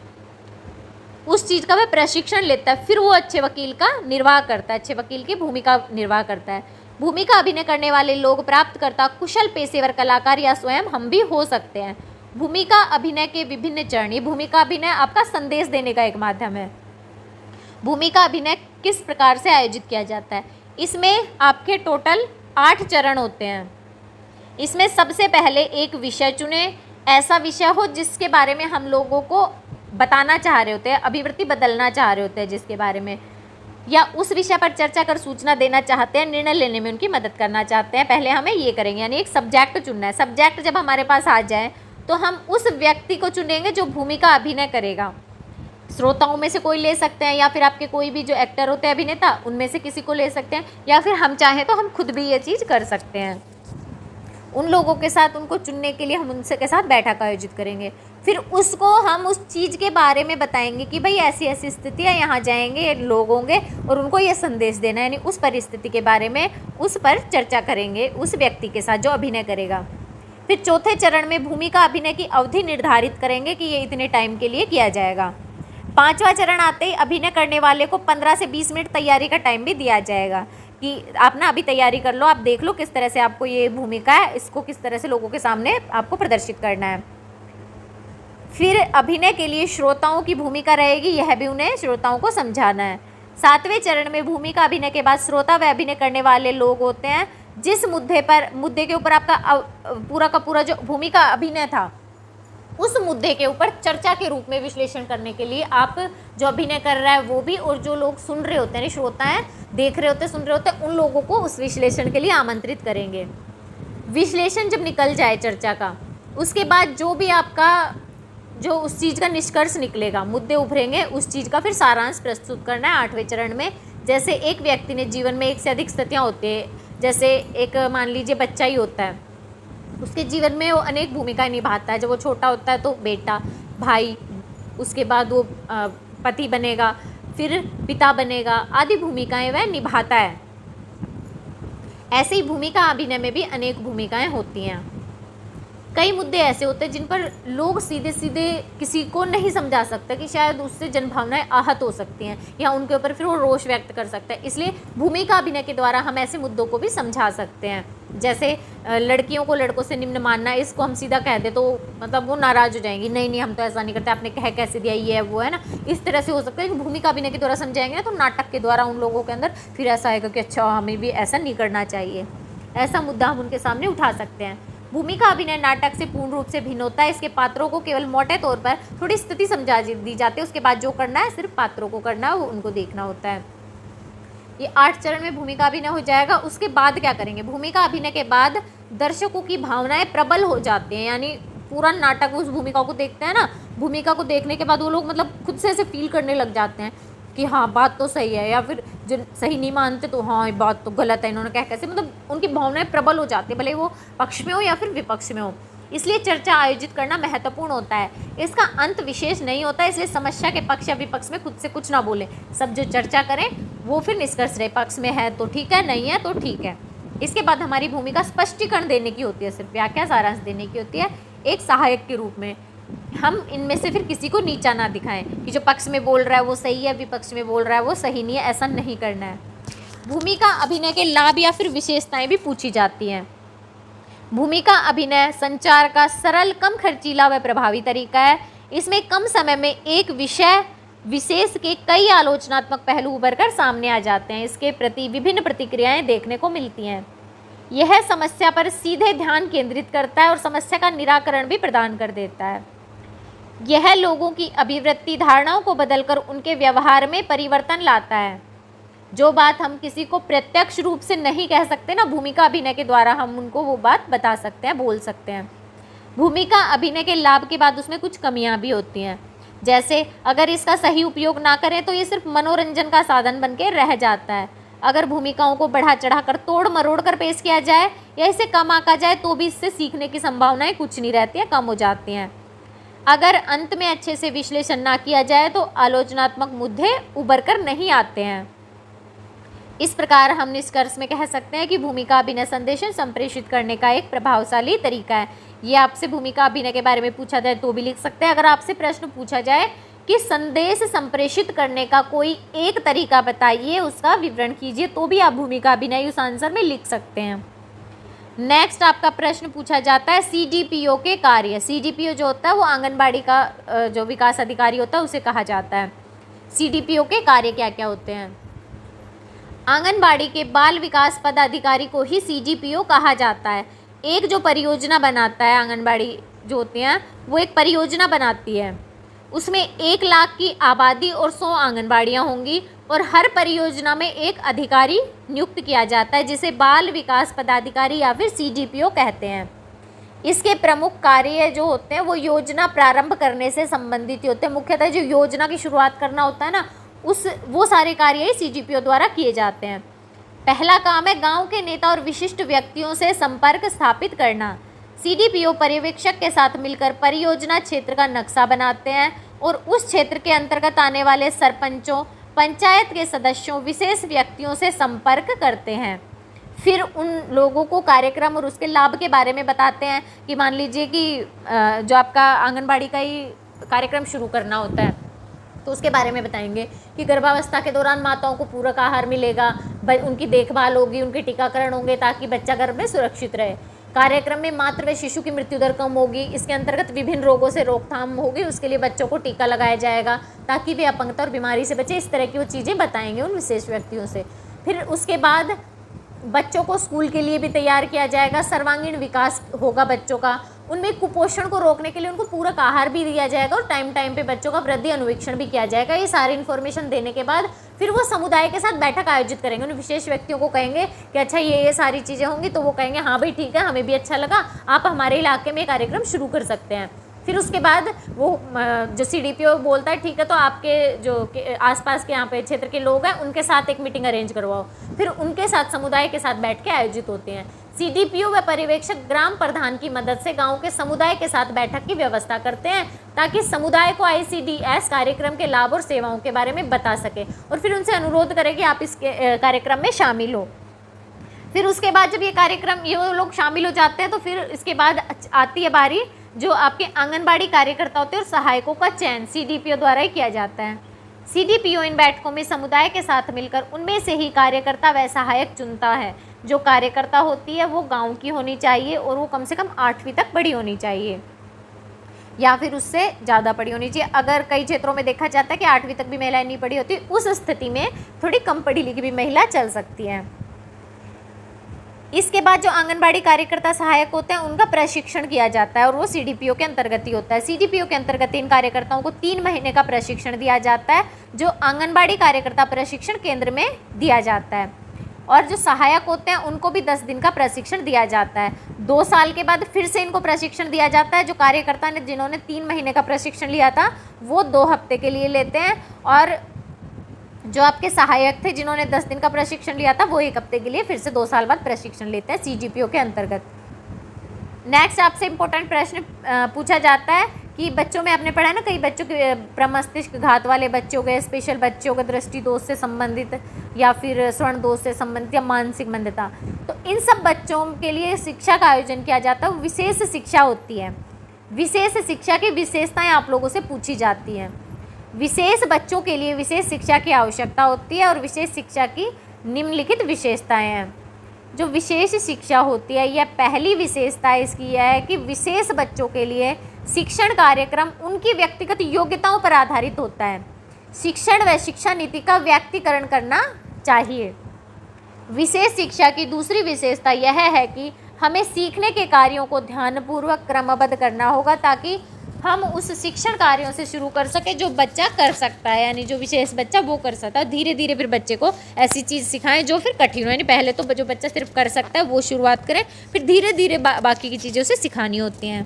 उस चीज़ का वह प्रशिक्षण लेता है, फिर वो अच्छे वकील का निर्वाह करता है, अच्छे वकील की भूमिका निर्वाह करता है। भूमिका अभिनय करने वाले लोग प्राप्तकर्ता कुशल पेशेवर कलाकार या स्वयं हम भी हो सकते हैं। भूमिका अभिनय के विभिन्न चरण। भूमिका अभिनय आपका संदेश देने का एक माध्यम है। भूमिका अभिनय किस प्रकार से आयोजित किया जाता है? इसमें आपके टोटल 8 चरण होते हैं। इसमें सबसे पहले एक विषय चुने, ऐसा विषय हो जिसके बारे में हम लोगों को बताना चाह रहे होते हैं, अभिवृत्ति बदलना चाह रहे होते हैं जिसके बारे में, या उस विषय पर चर्चा कर सूचना देना चाहते हैं, निर्णय लेने में उनकी मदद करना चाहते हैं। पहले हमें ये करेंगे, यानी एक सब्जेक्ट चुनना है। सब्जेक्ट जब हमारे पास आ जाए तो हम उस व्यक्ति को चुनेंगे जो भूमिका अभिनय करेगा। श्रोताओं में से कोई ले सकते हैं या फिर आपके कोई भी जो एक्टर होते हैं अभिनेता उनमें से किसी को ले सकते हैं, या फिर हम चाहें तो हम खुद भी ये चीज़ कर सकते हैं। उन लोगों के साथ उनको चुनने के लिए हम उनसे के साथ बैठक आयोजित करेंगे, फिर उसको हम उस चीज़ के बारे में बताएंगे कि भाई ऐसी ऐसी स्थिति है, यहाँ जाएंगे लोग होंगे और उनको ये संदेश देना है, यानी उस परिस्थिति के बारे में उस पर चर्चा करेंगे उस व्यक्ति के साथ जो अभिनय करेगा। फिर चौथे चरण में भूमिका अभिनय की अवधि निर्धारित करेंगे कि ये इतने टाइम के लिए किया जाएगा। 5वां चरण आते ही अभिनय करने वाले को 15 से 20 मिनट तैयारी का टाइम भी दिया जाएगा कि आप ना अभी तैयारी कर लो, आप देख लो किस तरह से आपको ये भूमिका है, इसको किस तरह से लोगों के सामने आपको प्रदर्शित करना है। फिर अभिनय के लिए श्रोताओं की भूमिका रहेगी, यह भी उन्हें श्रोताओं को समझाना है। 7वें चरण में भूमिका अभिनय के बाद श्रोता व अभिनय करने वाले लोग होते हैं। जिस मुद्दे के ऊपर आपका पूरा का पूरा जो भूमिका अभिनय था उस मुद्दे के ऊपर चर्चा के रूप में विश्लेषण करने के लिए आप जो अभिनय कर रहा है वो भी, और जो लोग सुन रहे होते हैं, श्रोता हैं, देख रहे होते, सुन रहे होते, उन लोगों को उस विश्लेषण के लिए आमंत्रित करेंगे। विश्लेषण जब निकल जाए चर्चा का, उसके बाद जो भी आपका जो उस चीज़ का निष्कर्ष निकलेगा, मुद्दे उभरेंगे, उस चीज़ का फिर सारांश प्रस्तुत करना है 8वें चरण में। जैसे एक व्यक्ति ने जीवन में एक से अधिक स्थितियाँ होती है, जैसे एक मान लीजिए बच्चा ही होता है, उसके जीवन में वो अनेक भूमिकाएं निभाता है। जब वो छोटा होता है तो बेटा, भाई, उसके बाद वो पति बनेगा, फिर पिता बनेगा, आदि भूमिकाएं वह निभाता है। ऐसे ही भूमिका अभिनय में भी अनेक भूमिकाएं होती हैं। कई मुद्दे ऐसे होते हैं जिन पर लोग सीधे सीधे किसी को नहीं समझा सकते कि शायद उससे जनभावनाएं आहत हो सकती हैं या उनके ऊपर फिर वो रोष व्यक्त कर सकता है। इसलिए भूमिका अभिनय के द्वारा हम ऐसे मुद्दों को भी समझा सकते हैं। जैसे लड़कियों को लड़कों से निम्न मानना है, इसको हम सीधा कह दे तो मतलब वो नाराज़ हो जाएंगी, नहीं हम तो ऐसा नहीं करते, आपने कह कैसे दिया, ये है वो है ना, इस तरह से हो सकता है कि भूमिका अभिनय के द्वारा समझाएंगे ना तो नाटक के द्वारा उन लोगों के अंदर फिर ऐसा आएगा कि अच्छा हमें भी ऐसा नहीं करना चाहिए। ऐसा मुद्दा हम उनके सामने उठा सकते हैं। भूमिका अभिनय नाटक से पूर्ण रूप से भिन्न होता है। इसके पात्रों को केवल मोटे तौर पर थोड़ी स्थिति समझा दी जाती है, उसके बाद जो करना है सिर्फ पात्रों को करना है, वो उनको देखना होता है। ये 8 चरण में भूमिका अभिनय हो जाएगा। उसके बाद क्या करेंगे? भूमिका अभिनय के बाद दर्शकों की भावनाएं प्रबल हो जाती हैं, यानी पूरा नाटक उस भूमिका को देखते हैं ना, भूमिका को देखने के बाद वो लोग मतलब खुद से ऐसे फील करने लग जाते हैं कि हाँ बात तो सही है, या फिर जो सही नहीं मानते तो हाँ ये बात तो गलत है, इन्होंने क्या कैसे, मतलब उनकी भावनाएं प्रबल हो जाती है, भले वो पक्ष में हो या फिर विपक्ष में हो। इसलिए चर्चा आयोजित करना महत्वपूर्ण होता है। इसका अंत विशेष नहीं होता, इसलिए समस्या के पक्ष या विपक्ष में खुद से कुछ ना बोले, सब जो चर्चा करें वो फिर निष्कर्ष रहे, पक्ष में है तो ठीक है, नहीं है तो ठीक है। इसके बाद हमारी भूमिका स्पष्टीकरण देने की होती है, सिर्फ व्याख्या सारांश देने की होती है एक सहायक के रूप में। हम इनमें से फिर किसी को नीचा ना दिखाएं कि जो पक्ष में बोल रहा है वो सही है, विपक्ष में बोल रहा है वो सही नहीं है, ऐसा नहीं करना है। भूमिका अभिनय के लाभ या फिर विशेषताएं भी पूछी जाती हैं। भूमिका अभिनय संचार का सरल, कम खर्चीला व प्रभावी तरीका है। इसमें कम समय में एक विषय विशेष के कई आलोचनात्मक पहलू उभर कर सामने आ जाते हैं। इसके प्रति विभिन्न प्रतिक्रियाएं देखने को मिलती हैं। यह समस्या पर सीधे ध्यान केंद्रित करता है और समस्या का निराकरण भी प्रदान कर देता है। यह लोगों की अभिवृत्ति, धारणाओं को बदलकर उनके व्यवहार में परिवर्तन लाता है। जो बात हम किसी को प्रत्यक्ष रूप से नहीं कह सकते ना, भूमिका अभिनय के द्वारा हम उनको वो बात बता सकते हैं, बोल सकते हैं। भूमिका अभिनय के लाभ के बाद उसमें कुछ कमियां भी होती हैं, जैसे अगर इसका सही उपयोग ना करें तो ये सिर्फ मनोरंजन का साधन बन के रह जाता है। अगर भूमिकाओं को बढ़ा चढ़ा कर, तोड़ मरोड़ कर पेश किया जाए या इसे कम आंका जाए तो भी इससे सीखने की संभावनाएं कुछ नहीं रहती हैं, कम हो जाती हैं। अगर अंत में अच्छे से विश्लेषण ना किया जाए तो आलोचनात्मक मुद्दे उभर कर नहीं आते हैं। इस प्रकार हम निष्कर्ष में कह सकते हैं कि भूमिका अभिनय संदेश संप्रेषित करने का एक प्रभावशाली तरीका है। ये आपसे भूमिका अभिनय के बारे में पूछा जाए तो भी लिख सकते हैं। अगर आपसे प्रश्न पूछा जाए कि संदेश संप्रेषित करने का कोई एक तरीका बताइए, उसका विवरण कीजिए, तो भी आप भूमिका अभिनय उस आंसर में लिख सकते हैं। नेक्स्ट आपका प्रश्न पूछा जाता है CDPO के कार्य। CDPO जो होता है वो आंगनबाड़ी का जो विकास अधिकारी होता है उसे कहा जाता है। CDPO के कार्य क्या क्या होते हैं? आंगनबाड़ी के बाल विकास पदाधिकारी को ही CDPO कहा जाता है। एक जो परियोजना बनाता है, आंगनबाड़ी जो होती हैं वो एक परियोजना बनाती है, उसमें 1 लाख की आबादी और 100 आंगनबाड़ियाँ होंगी और हर परियोजना में एक अधिकारी नियुक्त किया जाता है जिसे बाल विकास पदाधिकारी या फिर CDPO कहते हैं। इसके प्रमुख कार्य जो होते हैं वो योजना प्रारंभ करने से संबंधित होते हैं। मुख्यतः जो योजना की शुरुआत करना होता है ना, वो सारे कार्य ही CDPO द्वारा किए जाते हैं। पहला काम है गांव के नेता और विशिष्ट व्यक्तियों से संपर्क स्थापित करना। CDPO पर्यवेक्षक के साथ मिलकर परियोजना क्षेत्र का नक्शा बनाते हैं और उस क्षेत्र के अंतर्गत आने वाले सरपंचों, पंचायत के सदस्यों, विशेष व्यक्तियों से संपर्क करते हैं। फिर उन लोगों को कार्यक्रम और उसके लाभ के बारे में बताते हैं कि मान लीजिए कि जो आपका आंगनबाड़ी का ही कार्यक्रम शुरू करना होता है तो उसके बारे में बताएंगे कि गर्भावस्था के दौरान माताओं को पूरक आहार मिलेगा, उनकी देखभाल होगी, उनके टीकाकरण होंगे ताकि बच्चा गर्भ में सुरक्षित रहे। कार्यक्रम में मातृ व शिशु की मृत्यु दर कम होगी। इसके अंतर्गत विभिन्न रोगों से रोकथाम होगी, उसके लिए बच्चों को टीका लगाया जाएगा ताकि वे अपंगता और बीमारी से बचे। इस तरह की वो चीज़ें बताएंगे उन विशेष व्यक्तियों से। फिर उसके बाद बच्चों को स्कूल के लिए भी तैयार किया जाएगा, सर्वांगीण विकास होगा बच्चों का, उनमें कुपोषण को रोकने के लिए उनको पूरक आहार भी दिया जाएगा और टाइम टाइम पे बच्चों का वृद्धि अनुवीक्षण भी किया जाएगा। ये सारी इन्फॉर्मेशन देने के बाद फिर वो समुदाय के साथ बैठक आयोजित करेंगे। उन विशेष व्यक्तियों को कहेंगे कि अच्छा ये सारी चीज़ें होंगी, तो वो कहेंगे हाँ भाई ठीक है, हमें भी अच्छा लगा, आप हमारे इलाके में कार्यक्रम शुरू कर सकते हैं। फिर उसके बाद वो जो CDPO बोलता है ठीक है, तो आपके जो आसपास के यहाँ पे क्षेत्र के लोग हैं उनके साथ एक मीटिंग अरेंज करवाओ। फिर उनके साथ समुदाय के साथ बैठ के आयोजित होते हैं। CDPO व पर्यवेक्षक ग्राम प्रधान की मदद से गांव के समुदाय के साथ बैठक की व्यवस्था करते हैं ताकि समुदाय को ICDS कार्यक्रम के लाभ और सेवाओं के बारे में बता सके और फिर उनसे अनुरोध करें कि आप इस कार्यक्रम में शामिल हो। फिर उसके बाद जब ये लोग शामिल हो जाते हैं तो फिर इसके बाद आती है बारी जो आपके आंगनबाड़ी कार्यकर्ता होते हैं और सहायकों का चयन CDPO द्वारा ही किया जाता है। CDPO इन बैठकों में समुदाय के साथ मिलकर उनमें से ही कार्यकर्ता व सहायक चुनता है। जो कार्यकर्ता होती है वो गांव की होनी चाहिए और वो कम से कम 8वीं तक पढ़ी होनी चाहिए या फिर उससे ज़्यादा पढ़ी होनी चाहिए। अगर कई क्षेत्रों में देखा जाता है कि 8वीं तक भी महिलाएं नहीं पढ़ी होती, उस स्थिति में थोड़ी कम पढ़ी लिखी भी महिला चल सकती है। इसके बाद जो आंगनबाड़ी कार्यकर्ता सहायक होते हैं उनका प्रशिक्षण किया जाता है और वो CDPO के अंतर्गत ही होता है। CDPO के अंतर्गत इन कार्यकर्ताओं को 3 महीने का प्रशिक्षण दिया जाता है जो आंगनबाड़ी कार्यकर्ता प्रशिक्षण केंद्र में दिया जाता है। और जो सहायक होते हैं उनको भी 10 दिन का प्रशिक्षण दिया जाता है। 2 साल के बाद फिर से इनको प्रशिक्षण दिया जाता है। जो कार्यकर्ता ने जिन्होंने 3 महीने का प्रशिक्षण लिया था वो 2 हफ्ते के लिए लेते हैं और जो आपके सहायक थे जिन्होंने 10 दिन का प्रशिक्षण लिया था वो 1 हफ्ते के लिए फिर से 2 साल बाद प्रशिक्षण लेते हैं CDPO के अंतर्गत। नेक्स्ट आपसे इम्पोर्टेंट प्रश्न पूछा जाता है कि बच्चों में आपने पढ़ा है ना, कई बच्चों के प्रमस्तिष्क घात वाले बच्चे हो गए, स्पेशल बच्चे हो गए, दृष्टि दोष से संबंधित या फिर स्वर्ण दोष से संबंधित या मानसिक मंदता, तो इन सब बच्चों के लिए शिक्षा का आयोजन किया जाता है। विशेष शिक्षा होती है, विशेष शिक्षा की विशेषताएं आप लोगों से पूछी जाती हैं। विशेष बच्चों के लिए विशेष शिक्षा की आवश्यकता होती है और विशेष शिक्षा की निम्नलिखित विशेषताएं हैं। जो विशेष शिक्षा होती है, यह पहली विशेषता इसकी यह है कि विशेष बच्चों के लिए शिक्षण कार्यक्रम उनकी व्यक्तिगत योग्यताओं पर आधारित होता है। शिक्षण व शिक्षा नीति का व्यक्तिकरण करना चाहिए। विशेष शिक्षा की दूसरी विशेषता यह है कि हमें सीखने के कार्यों को ध्यानपूर्वक क्रमबद्ध करना होगा ताकि हम उस शिक्षण कार्यों से शुरू कर सके जो बच्चा कर सकता है, यानी जो विशेष बच्चा वो कर सकता है। धीरे धीरे फिर बच्चे को ऐसी चीज़ सिखाएं जो फिर कठिन हो, यानी पहले तो जो बच्चा सिर्फ कर सकता है वो शुरुआत करें, फिर धीरे धीरे बाकी की चीज़ें उसे सिखानी होती हैं।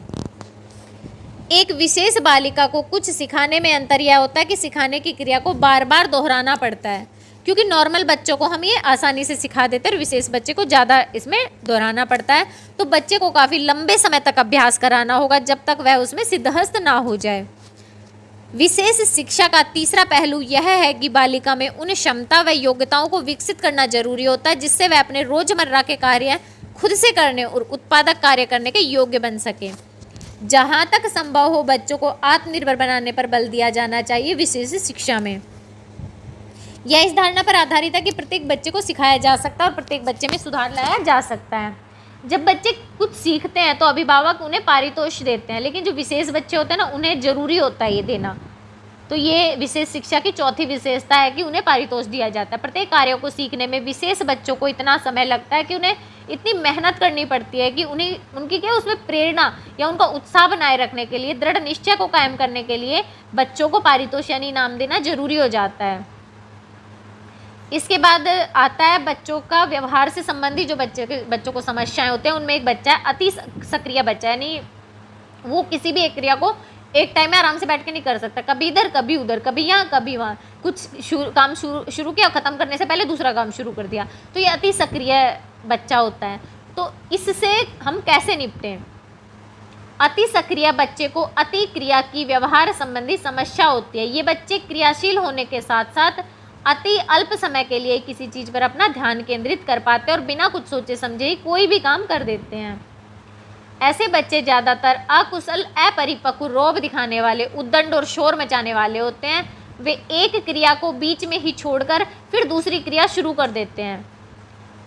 एक विशेष बालिका को कुछ सिखाने में अंतर यह होता है कि सिखाने की क्रिया को बार बार दोहराना पड़ता है, क्योंकि नॉर्मल बच्चों को हम ये आसानी से सिखा देते हैं और विशेष बच्चे को ज़्यादा इसमें दोहराना पड़ता है। तो बच्चे को काफ़ी लंबे समय तक अभ्यास कराना होगा जब तक वह उसमें सिद्धहस्त ना हो जाए। विशेष शिक्षा का तीसरा पहलू यह है कि बालिका में उन क्षमता व योग्यताओं को विकसित करना जरूरी होता है जिससे वह अपने रोजमर्रा के कार्य खुद से करने और उत्पादक कार्य करने के योग्य बन सके। जहाँ तक संभव हो बच्चों को आत्मनिर्भर बनाने पर बल दिया जाना चाहिए विशेष शिक्षा में। यह इस धारणा पर आधारित है कि प्रत्येक बच्चे को सिखाया जा सकता है और प्रत्येक बच्चे में सुधार लाया जा सकता है। जब बच्चे कुछ सीखते हैं तो अभिभावक उन्हें पारितोष देते हैं, लेकिन जो विशेष बच्चे होते हैं ना उन्हें ज़रूरी होता है ये देना। तो ये विशेष शिक्षा की चौथी विशेषता है कि उन्हें पारितोष दिया जाता है। प्रत्येक कार्यों को सीखने में विशेष बच्चों को इतना समय लगता है कि उन्हें इतनी मेहनत करनी पड़ती है कि उनकी क्या उसमें प्रेरणा या उनका उत्साह बनाए रखने के लिए, दृढ़ निश्चय को कायम करने के लिए बच्चों को पारितोष यानी इनाम देना जरूरी हो जाता है। इसके बाद आता है बच्चों का व्यवहार से संबंधित जो बच्चों को समस्याएं होते हैं। उनमें एक बच्चा है अति सक्रिय बच्चा, यानी वो किसी भी एक क्रिया को एक टाइम में आराम से बैठ के नहीं कर सकता, कभी इधर कभी उधर, कभी यहाँ कभी वहाँ, कुछ काम शुरू किया, ख़त्म करने से पहले दूसरा काम शुरू कर दिया, तो ये अति सक्रिय बच्चा होता है। तो इससे हम कैसे निपटें? अति सक्रिय बच्चे को अति क्रिया की व्यवहार संबंधी समस्या होती है। ये बच्चे क्रियाशील होने के साथ साथ अति अल्प समय के लिए किसी चीज़ पर अपना ध्यान केंद्रित कर पाते हैं और बिना कुछ सोचे समझे ही कोई भी काम कर देते हैं। ऐसे बच्चे ज़्यादातर अकुशल, अपरिपक्व, रौब दिखाने वाले, उद्दंड और शोर मचाने वाले होते हैं। वे एक क्रिया को बीच में ही छोड़कर फिर दूसरी क्रिया शुरू कर देते हैं।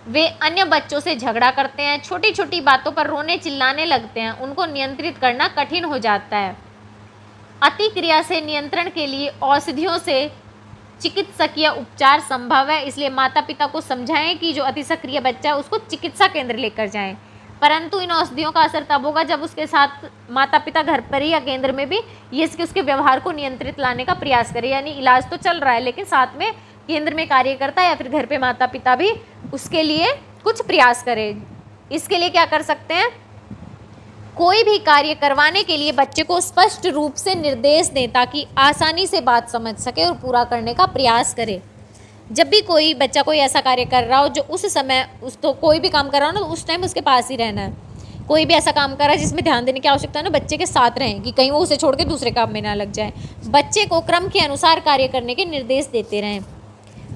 वे अन्य बच्चों से झगड़ा करते हैं, छोटी छोटी बातों पर रोने चिल्लाने लगते हैं, उनको नियंत्रित करना कठिन हो जाता है। अति क्रिया से नियंत्रण के लिए औषधियों से चिकित्सकीय उपचार संभव है, इसलिए माता पिता को समझाएं कि जो अति सक्रिय बच्चा है उसको चिकित्सा केंद्र लेकर जाएं। परंतु इन औषधियों का असर तब होगा जब उसके साथ माता पिता घर पर ही या केंद्र में भी ये उसके व्यवहार को नियंत्रित लाने का प्रयास करें। यानी इलाज तो चल रहा है लेकिन साथ में केंद्र में कार्य करता है या फिर घर पे माता पिता भी उसके लिए कुछ प्रयास करें। इसके लिए क्या कर सकते हैं? कोई भी कार्य करवाने के लिए बच्चे को स्पष्ट रूप से निर्देश दें ताकि आसानी से बात समझ सके और पूरा करने का प्रयास करे। जब भी कोई बच्चा कोई ऐसा कार्य कर रहा हो जो उस समय तो कोई भी काम कर रहा हो ना, तो उस टाइम उसके पास ही रहना है। कोई भी ऐसा काम कर रहा है जिसमें ध्यान देने की आवश्यकता है ना, बच्चे के साथ रहें कि कहीं वो उसे छोड़ के दूसरे काम में ना लग जाए। बच्चे को क्रम के अनुसार कार्य करने के निर्देश देते रहें।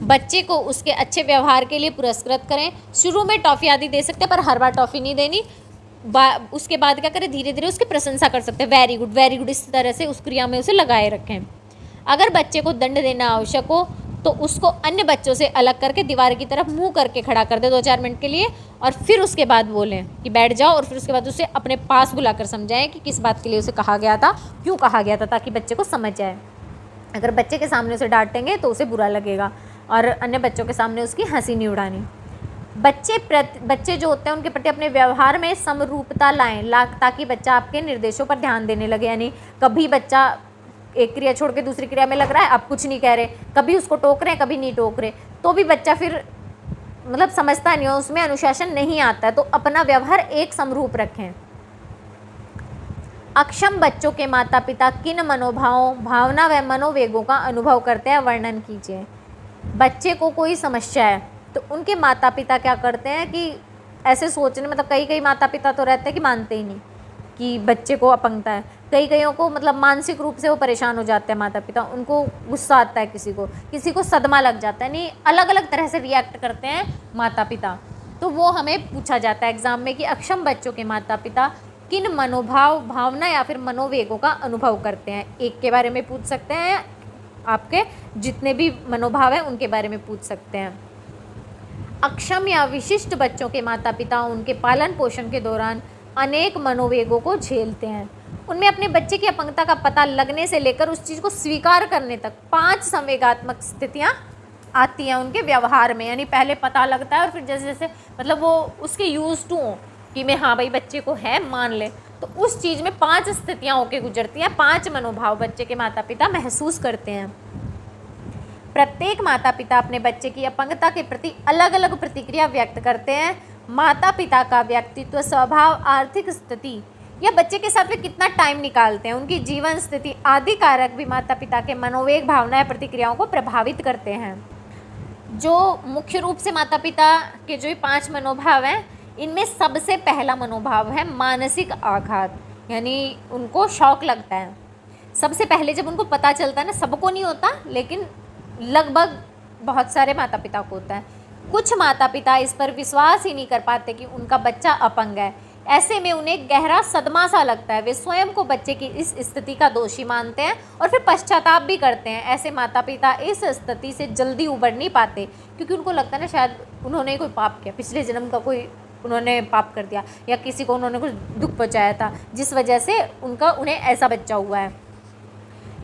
बच्चे को उसके अच्छे व्यवहार के लिए पुरस्कृत करें। शुरू में टॉफ़ी आदि दे सकते हैं पर हर बार टॉफ़ी नहीं देनी। उसके बाद क्या करें, धीरे धीरे उसकी प्रशंसा कर सकते हैं, वेरी गुड वेरी गुड, इस तरह से उस क्रिया में उसे लगाए रखें। अगर बच्चे को दंड देना आवश्यक हो तो उसको अन्य बच्चों से अलग करके दीवार की तरफ मुंह करके खड़ा कर दे 2-4 मिनट के लिए और फिर उसके बाद बोलें कि बैठ जाओ, और फिर उसके बाद उसे अपने पास बुलाकर समझाएं कि किस बात के लिए उसे कहा गया था, क्यों कहा गया था, ताकि बच्चे को समझ आए। अगर बच्चे के सामने उसे डांटेंगे तो उसे बुरा लगेगा और अन्य बच्चों के सामने उसकी हंसी नहीं उड़ानी। बच्चे जो होते हैं उनके प्रति अपने व्यवहार में समरूपता लाएं ताकि बच्चा आपके निर्देशों पर ध्यान देने लगे। यानी कभी बच्चा एक क्रिया छोड़ के दूसरी क्रिया में लग रहा है, आप कुछ नहीं कह रहे, कभी उसको टोक रहे हैं कभी नहीं टोक रहे, तो भी बच्चा फिर मतलब समझता नहीं हो, उसमें अनुशासन नहीं आता है। तो अपना व्यवहार एक समरूप रखें। अक्षम बच्चों के माता पिता किन मनोभावों, भावना व मनोवेगों का अनुभव करते हैं, वर्णन कीजिए। बच्चे को कोई समस्या है तो उनके माता पिता क्या करते हैं कि ऐसे सोचने, मतलब कई कई माता पिता तो रहते हैं कि मानते ही नहीं कि बच्चे को अपंगता है। कई कईयों को मतलब मानसिक रूप से वो परेशान हो जाते हैं माता पिता, उनको गुस्सा आता है, किसी को सदमा लग जाता है, नहीं अलग अलग तरह से रिएक्ट करते हैं माता पिता। तो वो हमें पूछा जाता है एग्जाम में कि अक्षम बच्चों के माता पिता किन मनोभाव, भावना या फिर मनोवेगों का अनुभव करते हैं। एक के बारे में पूछ सकते हैं, आपके जितने भी मनोभाव हैं उनके बारे में पूछ सकते हैं। अक्षम या विशिष्ट बच्चों के माता पिता उनके पालन पोषण के दौरान अनेक मनोवेगों को झेलते हैं। उनमें अपने बच्चे की अपंगता का पता लगने से लेकर उस चीज़ को स्वीकार करने तक 5 संवेगात्मक स्थितियाँ आती हैं उनके व्यवहार में। यानी पहले पता लगता है और फिर जैसे जैसे मतलब वो उसके यूज टू हो कि मैं हाँ भाई बच्चे को है मान ले, तो उस चीज़ में 5 स्थितियाँ होके गुजरती हैं, 5 मनोभाव बच्चे के माता पिता महसूस करते हैं। प्रत्येक माता पिता अपने बच्चे की अपंगता के प्रति अलग अलग प्रतिक्रिया व्यक्त करते हैं। माता पिता का व्यक्तित्व, स्वभाव, आर्थिक स्थिति या बच्चे के साथ वे कितना टाइम निकालते हैं, उनकी जीवन स्थिति आदि कारक भी माता पिता के मनोवेग, भावनाएं, प्रतिक्रियाओं को प्रभावित करते हैं। जो मुख्य रूप से माता पिता के जो 5 मनोभाव हैं, इनमें सबसे पहला मनोभाव है मानसिक आघात। यानी उनको शौक लगता है सबसे पहले जब उनको पता चलता है ना, सबको नहीं होता लेकिन लगभग बहुत सारे माता पिता को होता है। कुछ माता पिता इस पर विश्वास ही नहीं कर पाते कि उनका बच्चा अपंग है। ऐसे में उन्हें गहरा सदमा सा लगता है, वे स्वयं को बच्चे की इस स्थिति का दोषी मानते हैं और फिर पश्चाताप भी करते हैं। ऐसे माता पिता इस स्थिति से जल्दी उबर नहीं पाते क्योंकि उनको लगता है ना शायद उन्होंने कोई पाप किया, पिछले जन्म का कोई उन्होंने पाप कर दिया या किसी को उन्होंने कुछ दुख पहुंचाया था जिस वजह से उन्हें ऐसा बच्चा हुआ है।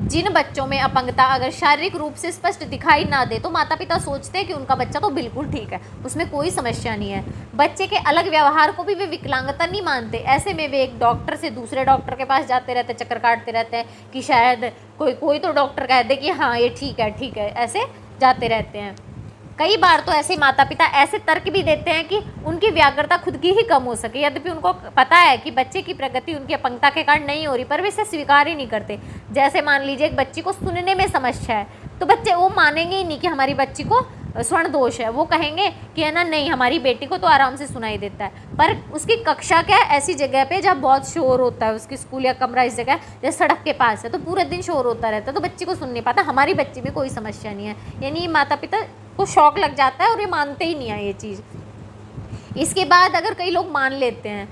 जिन बच्चों में अपंगता अगर शारीरिक रूप से स्पष्ट दिखाई ना दे तो माता पिता सोचते हैं कि उनका बच्चा तो बिल्कुल ठीक है, उसमें कोई समस्या नहीं है। बच्चे के अलग व्यवहार को भी वे विकलांगता नहीं मानते। ऐसे में वे एक डॉक्टर से दूसरे डॉक्टर के पास जाते रहते, चक्कर काटते रहते हैं कि शायद कोई तो डॉक्टर कह दे कि हाँ ये ठीक है, ऐसे जाते रहते हैं। कई बार तो ऐसे माता पिता ऐसे तर्क भी देते हैं कि उनकी व्याग्रता खुद की ही कम हो सके, यद्यपि उनको पता है कि बच्चे की प्रगति उनकी अपंगता के कारण नहीं हो रही, पर वे इसे स्वीकार ही नहीं करते। जैसे मान लीजिए एक बच्ची को सुनने में समस्या है तो बच्चे वो मानेंगे ही नहीं कि हमारी बच्ची को स्वर्ण दोष है, वो कहेंगे कि है ना नहीं हमारी बेटी को तो आराम से सुनाई देता है। पर उसकी कक्षा क्या है ऐसी जगह पे जहाँ बहुत शोर होता है, उसकी स्कूल या कमरा इस जगह जैसे सड़क के पास है तो पूरे दिन शोर होता रहता है तो बच्ची को सुन नहीं पाता। हमारी बच्ची में कोई समस्या नहीं है, यानी माता पिता को शौक लग जाता है और ये मानते ही नहीं है ये चीज़। इसके बाद अगर कई लोग मान लेते हैं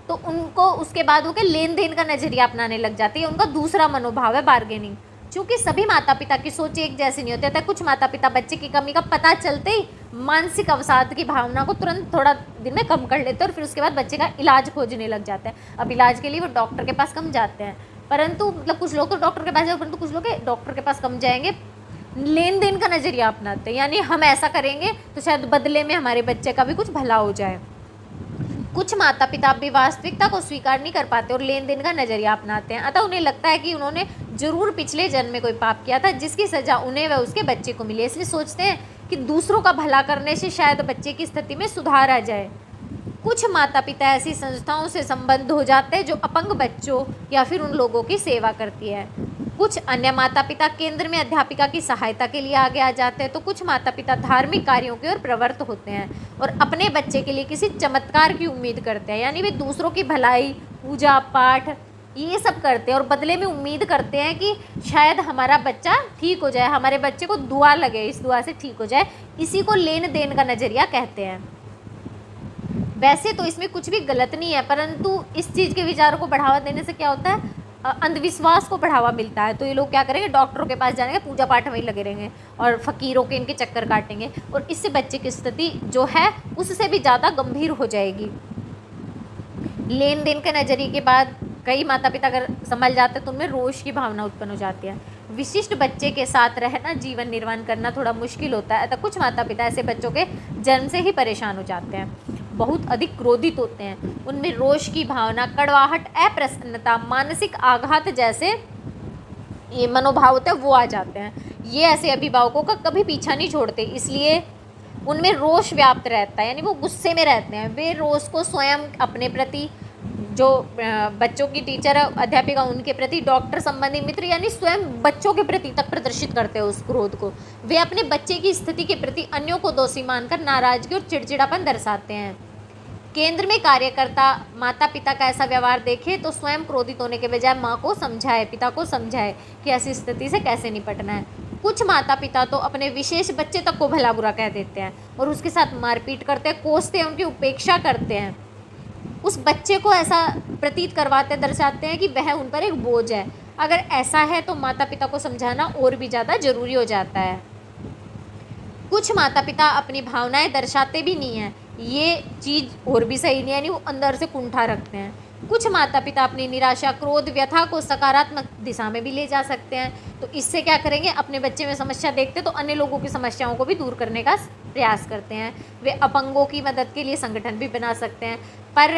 तो उनको उसके बाद वो लेन देन का नजरिया अपनाने लग जाती है। उनका दूसरा मनोभाव है बार्गेनिंग। चूँकि सभी माता पिता की सोच एक जैसी नहीं होती है, कुछ माता पिता बच्चे की कमी का पता चलते ही मानसिक अवसाद की भावना को तुरंत थोड़ा दिन में कम कर लेते हैं और फिर उसके बाद बच्चे का इलाज खोजने लग जाते हैं। अब इलाज के लिए वो डॉक्टर के पास कम जाते हैं, परंतु मतलब कुछ लोग तो डॉक्टर के पास जाए परंतु कुछ लोग डॉक्टर के पास कम जाएंगे, लेन देन का नजरिया अपनाते हैं। यानी हम ऐसा करेंगे तो शायद बदले में हमारे बच्चे का भी कुछ भला हो जाए। कुछ माता पिता भी वास्तविकता को स्वीकार नहीं कर पाते और लेन देन का नजरिया अपनाते हैं। अतः उन्हें लगता है कि उन्होंने जरूर पिछले जन्म में कोई पाप किया था जिसकी सजा उन्हें व उसके बच्चे को मिली, इसलिए सोचते हैं कि दूसरों का भला करने से शायद बच्चे की स्थिति में सुधार आ जाए। कुछ माता पिता ऐसी संस्थाओं से संबद्ध हो जाते हैं जो अपंग बच्चों या फिर उन लोगों की सेवा करती है। कुछ अन्य माता पिता केंद्र में अध्यापिका की सहायता के लिए आगे आ जाते हैं, तो कुछ माता पिता धार्मिक कार्यों की ओर प्रवृत्त होते हैं और अपने बच्चे के लिए किसी चमत्कार की उम्मीद करते हैं। यानी वे दूसरों की भलाई, पूजा पाठ ये सब करते हैं और बदले में उम्मीद करते हैं कि शायद हमारा बच्चा ठीक हो जाए, हमारे बच्चे को दुआ लगे, इस दुआ से ठीक हो जाए। इसी को लेन देन का नजरिया कहते हैं। वैसे तो इसमें कुछ भी गलत नहीं है, परंतु इस चीज़ के विचारों को बढ़ावा देने से क्या होता है, अंधविश्वास को बढ़ावा मिलता है। तो ये लोग क्या करेंगे, डॉक्टरों के पास जाएंगे, पूजा पाठ में ही लगे रहेंगे और फकीरों के इनके चक्कर काटेंगे और इससे बच्चे की स्थिति जो है उससे भी ज़्यादा गंभीर हो जाएगी। लेन देन के नजरिए के बाद कई माता पिता अगर संभल जाते हैं तो उनमें रोष की भावना उत्पन्न हो जाती है। विशिष्ट बच्चे के साथ रहना, जीवन निर्वाह करना थोड़ा मुश्किल होता है, अतः कुछ माता पिता ऐसे बच्चों के जन्म से ही परेशान हो जाते हैं, बहुत अधिक क्रोधित होते हैं। उनमें रोष की भावना, कड़वाहट, अप्रसन्नता, मानसिक आघात जैसे ये मनोभाव होते हैं वो आ जाते हैं। ये ऐसे अभिभावकों का कभी पीछा नहीं छोड़ते, इसलिए उनमें रोष व्याप्त रहता है, यानी वो गुस्से में रहते हैं। वे रोष को स्वयं अपने प्रति, जो बच्चों की टीचर अध्यापिका उनके प्रति, डॉक्टर संबंधी मित्र यानी स्वयं बच्चों के प्रति तक प्रदर्शित करते हैं उस क्रोध को। वे अपने बच्चे की स्थिति के प्रति अन्यों को दोषी मानकर नाराजगी और चिड़चिड़ापन दर्शाते हैं। केंद्र में कार्यकर्ता माता पिता का ऐसा व्यवहार देखे तो स्वयं क्रोधित होने के बजाय माँ को समझाए, पिता को समझाए कि ऐसी स्थिति से कैसे निपटना है। कुछ माता पिता तो अपने विशेष बच्चे तक को भला बुरा कह देते हैं और उसके साथ मारपीट करते हैं, कोसते हैं, उनकी उपेक्षा करते हैं। उस बच्चे को ऐसा प्रतीत करवाते दर्शाते हैं कि वह उन पर एक बोझ है। अगर ऐसा है तो माता पिता को समझाना और भी ज़्यादा जरूरी हो जाता है। कुछ माता पिता अपनी भावनाएं दर्शाते भी नहीं हैं, ये चीज़ और भी सही नहीं है, यानी वो अंदर से कुंठा रखते हैं। कुछ माता पिता अपनी निराशा, क्रोध, व्यथा को सकारात्मक दिशा में भी ले जा सकते हैं। तो इससे क्या करेंगे, अपने बच्चे में समस्या देखते तो अन्य लोगों की समस्याओं को भी दूर करने का प्रयास करते हैं। वे अपंगों की मदद के लिए संगठन भी बना सकते हैं। पर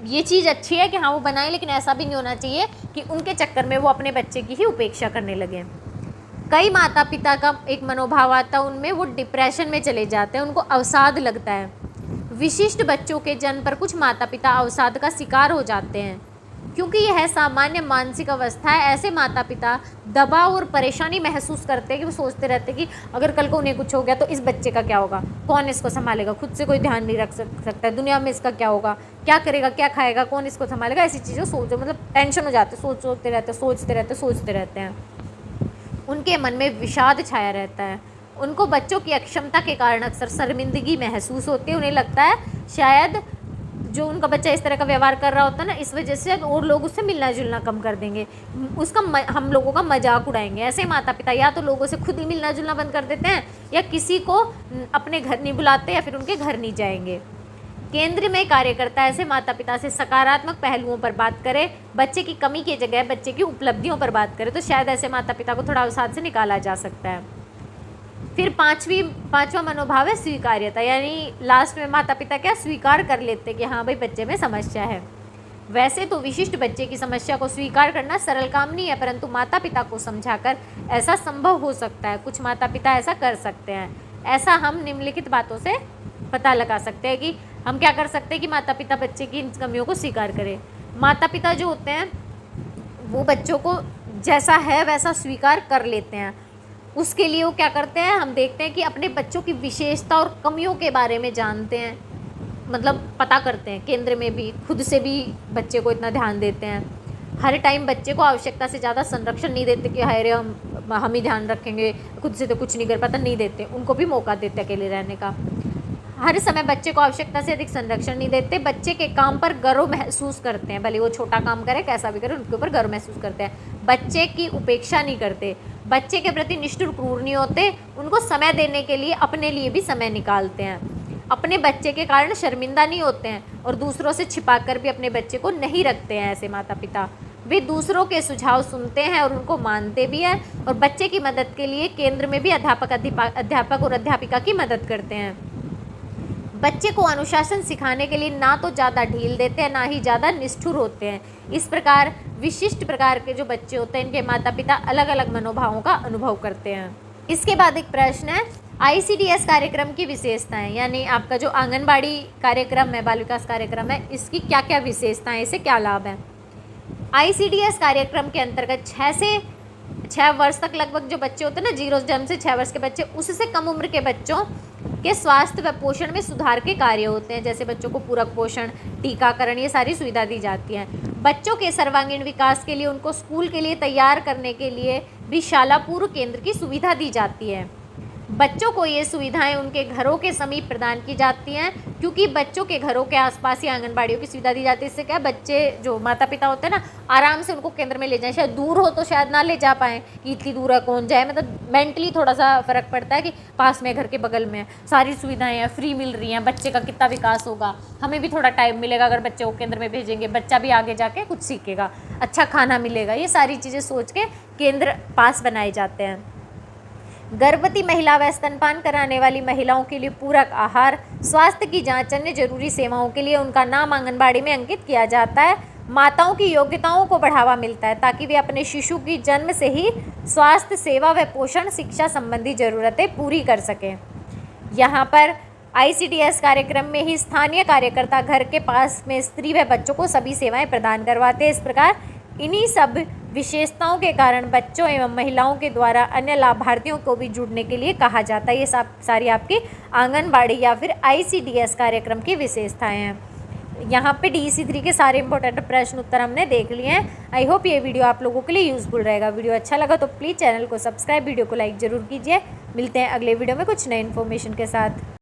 ये चीज़ अच्छी है कि हाँ वो बनाएं, लेकिन ऐसा भी नहीं होना चाहिए कि उनके चक्कर में वो अपने बच्चे की ही उपेक्षा करने लगें। कई माता पिता का एक मनोभाव आता है, उनमें वो डिप्रेशन में चले जाते हैं, उनको अवसाद लगता है। विशिष्ट बच्चों के जन्म पर कुछ माता पिता अवसाद का शिकार हो जाते हैं। क्योंकि यह सामान्य मानसिक अवस्था है, ऐसे माता पिता दबाव और परेशानी महसूस करते हैं कि वो सोचते रहते हैं कि अगर कल को उन्हें कुछ हो गया तो इस बच्चे का क्या होगा, कौन इसको संभालेगा, खुद से कोई ध्यान नहीं रख सकता है, दुनिया में इसका क्या होगा, क्या करेगा, क्या खाएगा, कौन इसको संभालेगा, ऐसी चीज़ें सोचो, मतलब टेंशन हो जाते, सोचते रहते हैं। उनके मन में विषाद छाया रहता है। उनको बच्चों की अक्षमता के कारण अक्सर शर्मिंदगी महसूस होती है। उन्हें लगता है शायद जो उनका बच्चा इस तरह का व्यवहार कर रहा होता है ना, इस वजह से और लोग उससे मिलना जुलना कम कर देंगे, हम लोगों का मजाक उड़ाएंगे। ऐसे माता पिता या तो लोगों से खुद ही मिलना जुलना बंद कर देते हैं या किसी को अपने घर नहीं बुलाते या फिर उनके घर नहीं जाएंगे। केंद्र में कार्यकर्ता ऐसे माता पिता से सकारात्मक पहलुओं पर बात करे, बच्चे की कमी की जगह बच्चे की उपलब्धियों पर बात करे, तो शायद ऐसे माता पिता को थोड़ा अवसाद से निकाला जा सकता है। फिर पांचवा मनोभाव है स्वीकार्यता, यानी लास्ट में माता पिता क्या स्वीकार कर लेते हैं कि हाँ भाई बच्चे में समस्या है। वैसे तो विशिष्ट बच्चे की समस्या को स्वीकार करना सरल काम नहीं है, परंतु माता पिता को समझाकर ऐसा संभव हो सकता है। कुछ माता पिता ऐसा कर सकते हैं। ऐसा हम निम्नलिखित बातों से पता लगा सकते हैं कि हम क्या कर सकते हैं कि माता पिता बच्चे की इन कमियों को स्वीकार करें। माता पिता जो होते हैं वो बच्चों को जैसा है वैसा स्वीकार कर लेते हैं। उसके लिए वो क्या करते हैं, हम देखते हैं कि अपने बच्चों की विशेषता और कमियों के बारे में जानते हैं, मतलब पता करते हैं। केंद्र में भी खुद से भी बच्चे को इतना ध्यान देते हैं। हर टाइम बच्चे को आवश्यकता से ज़्यादा संरक्षण नहीं देते कि हाय रे हम ही ध्यान रखेंगे, खुद से तो कुछ नहीं कर पाता, नहीं देते। उनको भी मौका देते अकेले रहने का। हर समय बच्चे को आवश्यकता से अधिक संरक्षण नहीं देते। बच्चे के काम पर गर्व महसूस करते हैं, भले वो छोटा काम करे कैसा भी करे, उनके ऊपर गर्व महसूस करते हैं। बच्चे की उपेक्षा नहीं करते, बच्चे के प्रति निष्ठुर क्रूर नहीं होते, उनको समय देने के लिए अपने लिए भी समय निकालते हैं। अपने बच्चे के कारण शर्मिंदा नहीं होते हैं और दूसरों से छिपाकर भी अपने बच्चे को नहीं रखते हैं। ऐसे माता पिता वे दूसरों के सुझाव सुनते हैं और उनको मानते भी हैं और बच्चे की मदद के लिए केंद्र में भी अध्यापक और अध्यापिका की मदद करते हैं। बच्चे को अनुशासन सिखाने के लिए ना तो ज़्यादा ढील देते हैं ना ही ज़्यादा निष्ठुर होते हैं। इस प्रकार विशिष्ट प्रकार के जो बच्चे होते हैं इनके माता पिता अलग अलग मनोभावों का अनुभव करते हैं। इसके बाद एक प्रश्न है, ICDS कार्यक्रम की विशेषताएं, यानी आपका जो आंगनबाड़ी कार्यक्रम है, बाल विकास कार्यक्रम है, इसकी क्या क्या विशेषताएं, इससे क्या लाभ है। ICDS कार्यक्रम के अंतर्गत 6 से 6 वर्ष तक लगभग जो बच्चे होते हैं ना, 0 जन्म से 6 वर्ष के बच्चे, उससे कम उम्र के बच्चों के स्वास्थ्य व पोषण में सुधार के कार्य होते हैं। जैसे बच्चों को पूरक पोषण, टीकाकरण, ये सारी सुविधा दी जाती है। बच्चों के सर्वांगीण विकास के लिए उनको स्कूल के लिए तैयार करने के लिए भी शाला पूर्व केंद्र की सुविधा दी जाती है। बच्चों को ये सुविधाएं उनके घरों के समीप प्रदान की जाती हैं, क्योंकि बच्चों के घरों के आसपास ही आंगनबाड़ियों की सुविधा दी जाती है। इससे क्या बच्चे जो माता पिता होते हैं ना, आराम से उनको केंद्र में ले जाएं। शायद दूर हो तो शायद ना ले जा पाएँ कि इतनी दूर है कौन जाए, मतलब मेंटली थोड़ा सा फ़र्क पड़ता है कि पास में घर के बगल में सारी सुविधाएँ हैं, फ्री मिल रही हैं, बच्चे का कितना विकास होगा। हमें भी थोड़ा टाइम मिलेगा अगर बच्चे को केंद्र में भेजेंगे, बच्चा भी आगे जाके कुछ सीखेगा, अच्छा खाना मिलेगा। ये सारी चीज़ें सोच के केंद्र पास बनाए जाते हैं। गर्भवती महिला व स्तनपान कराने वाली महिलाओं के लिए पूरक आहार, स्वास्थ्य की जांच, अन्य जरूरी सेवाओं के लिए उनका नाम आंगनबाड़ी में अंकित किया जाता है। माताओं की योग्यताओं को बढ़ावा मिलता है ताकि वे अपने शिशु की जन्म से ही स्वास्थ्य सेवा व पोषण शिक्षा संबंधी ज़रूरतें पूरी कर सकें। यहाँ पर ICDS कार्यक्रम में ही स्थानीय कार्यकर्ता घर के पास में स्त्री व बच्चों को सभी सेवाएं प्रदान करवाते हैं। इस प्रकार इन्हीं सब विशेषताओं के कारण बच्चों एवं महिलाओं के द्वारा अन्य लाभार्थियों को भी जुड़ने के लिए कहा जाता है। ये सारी आपकी आंगनबाड़ी या फिर ICDS कार्यक्रम की विशेषताएं हैं। यहाँ पे DEC 3 के सारे इंपॉर्टेंट प्रश्न उत्तर हमने देख लिए हैं। आई होप ये वीडियो आप लोगों के लिए यूजफुल रहेगा। वीडियो अच्छा लगा तो प्लीज़ चैनल को सब्सक्राइब, वीडियो को लाइक ज़रूर कीजिए। मिलते हैं अगले वीडियो में कुछ नए इन्फॉर्मेशन के साथ।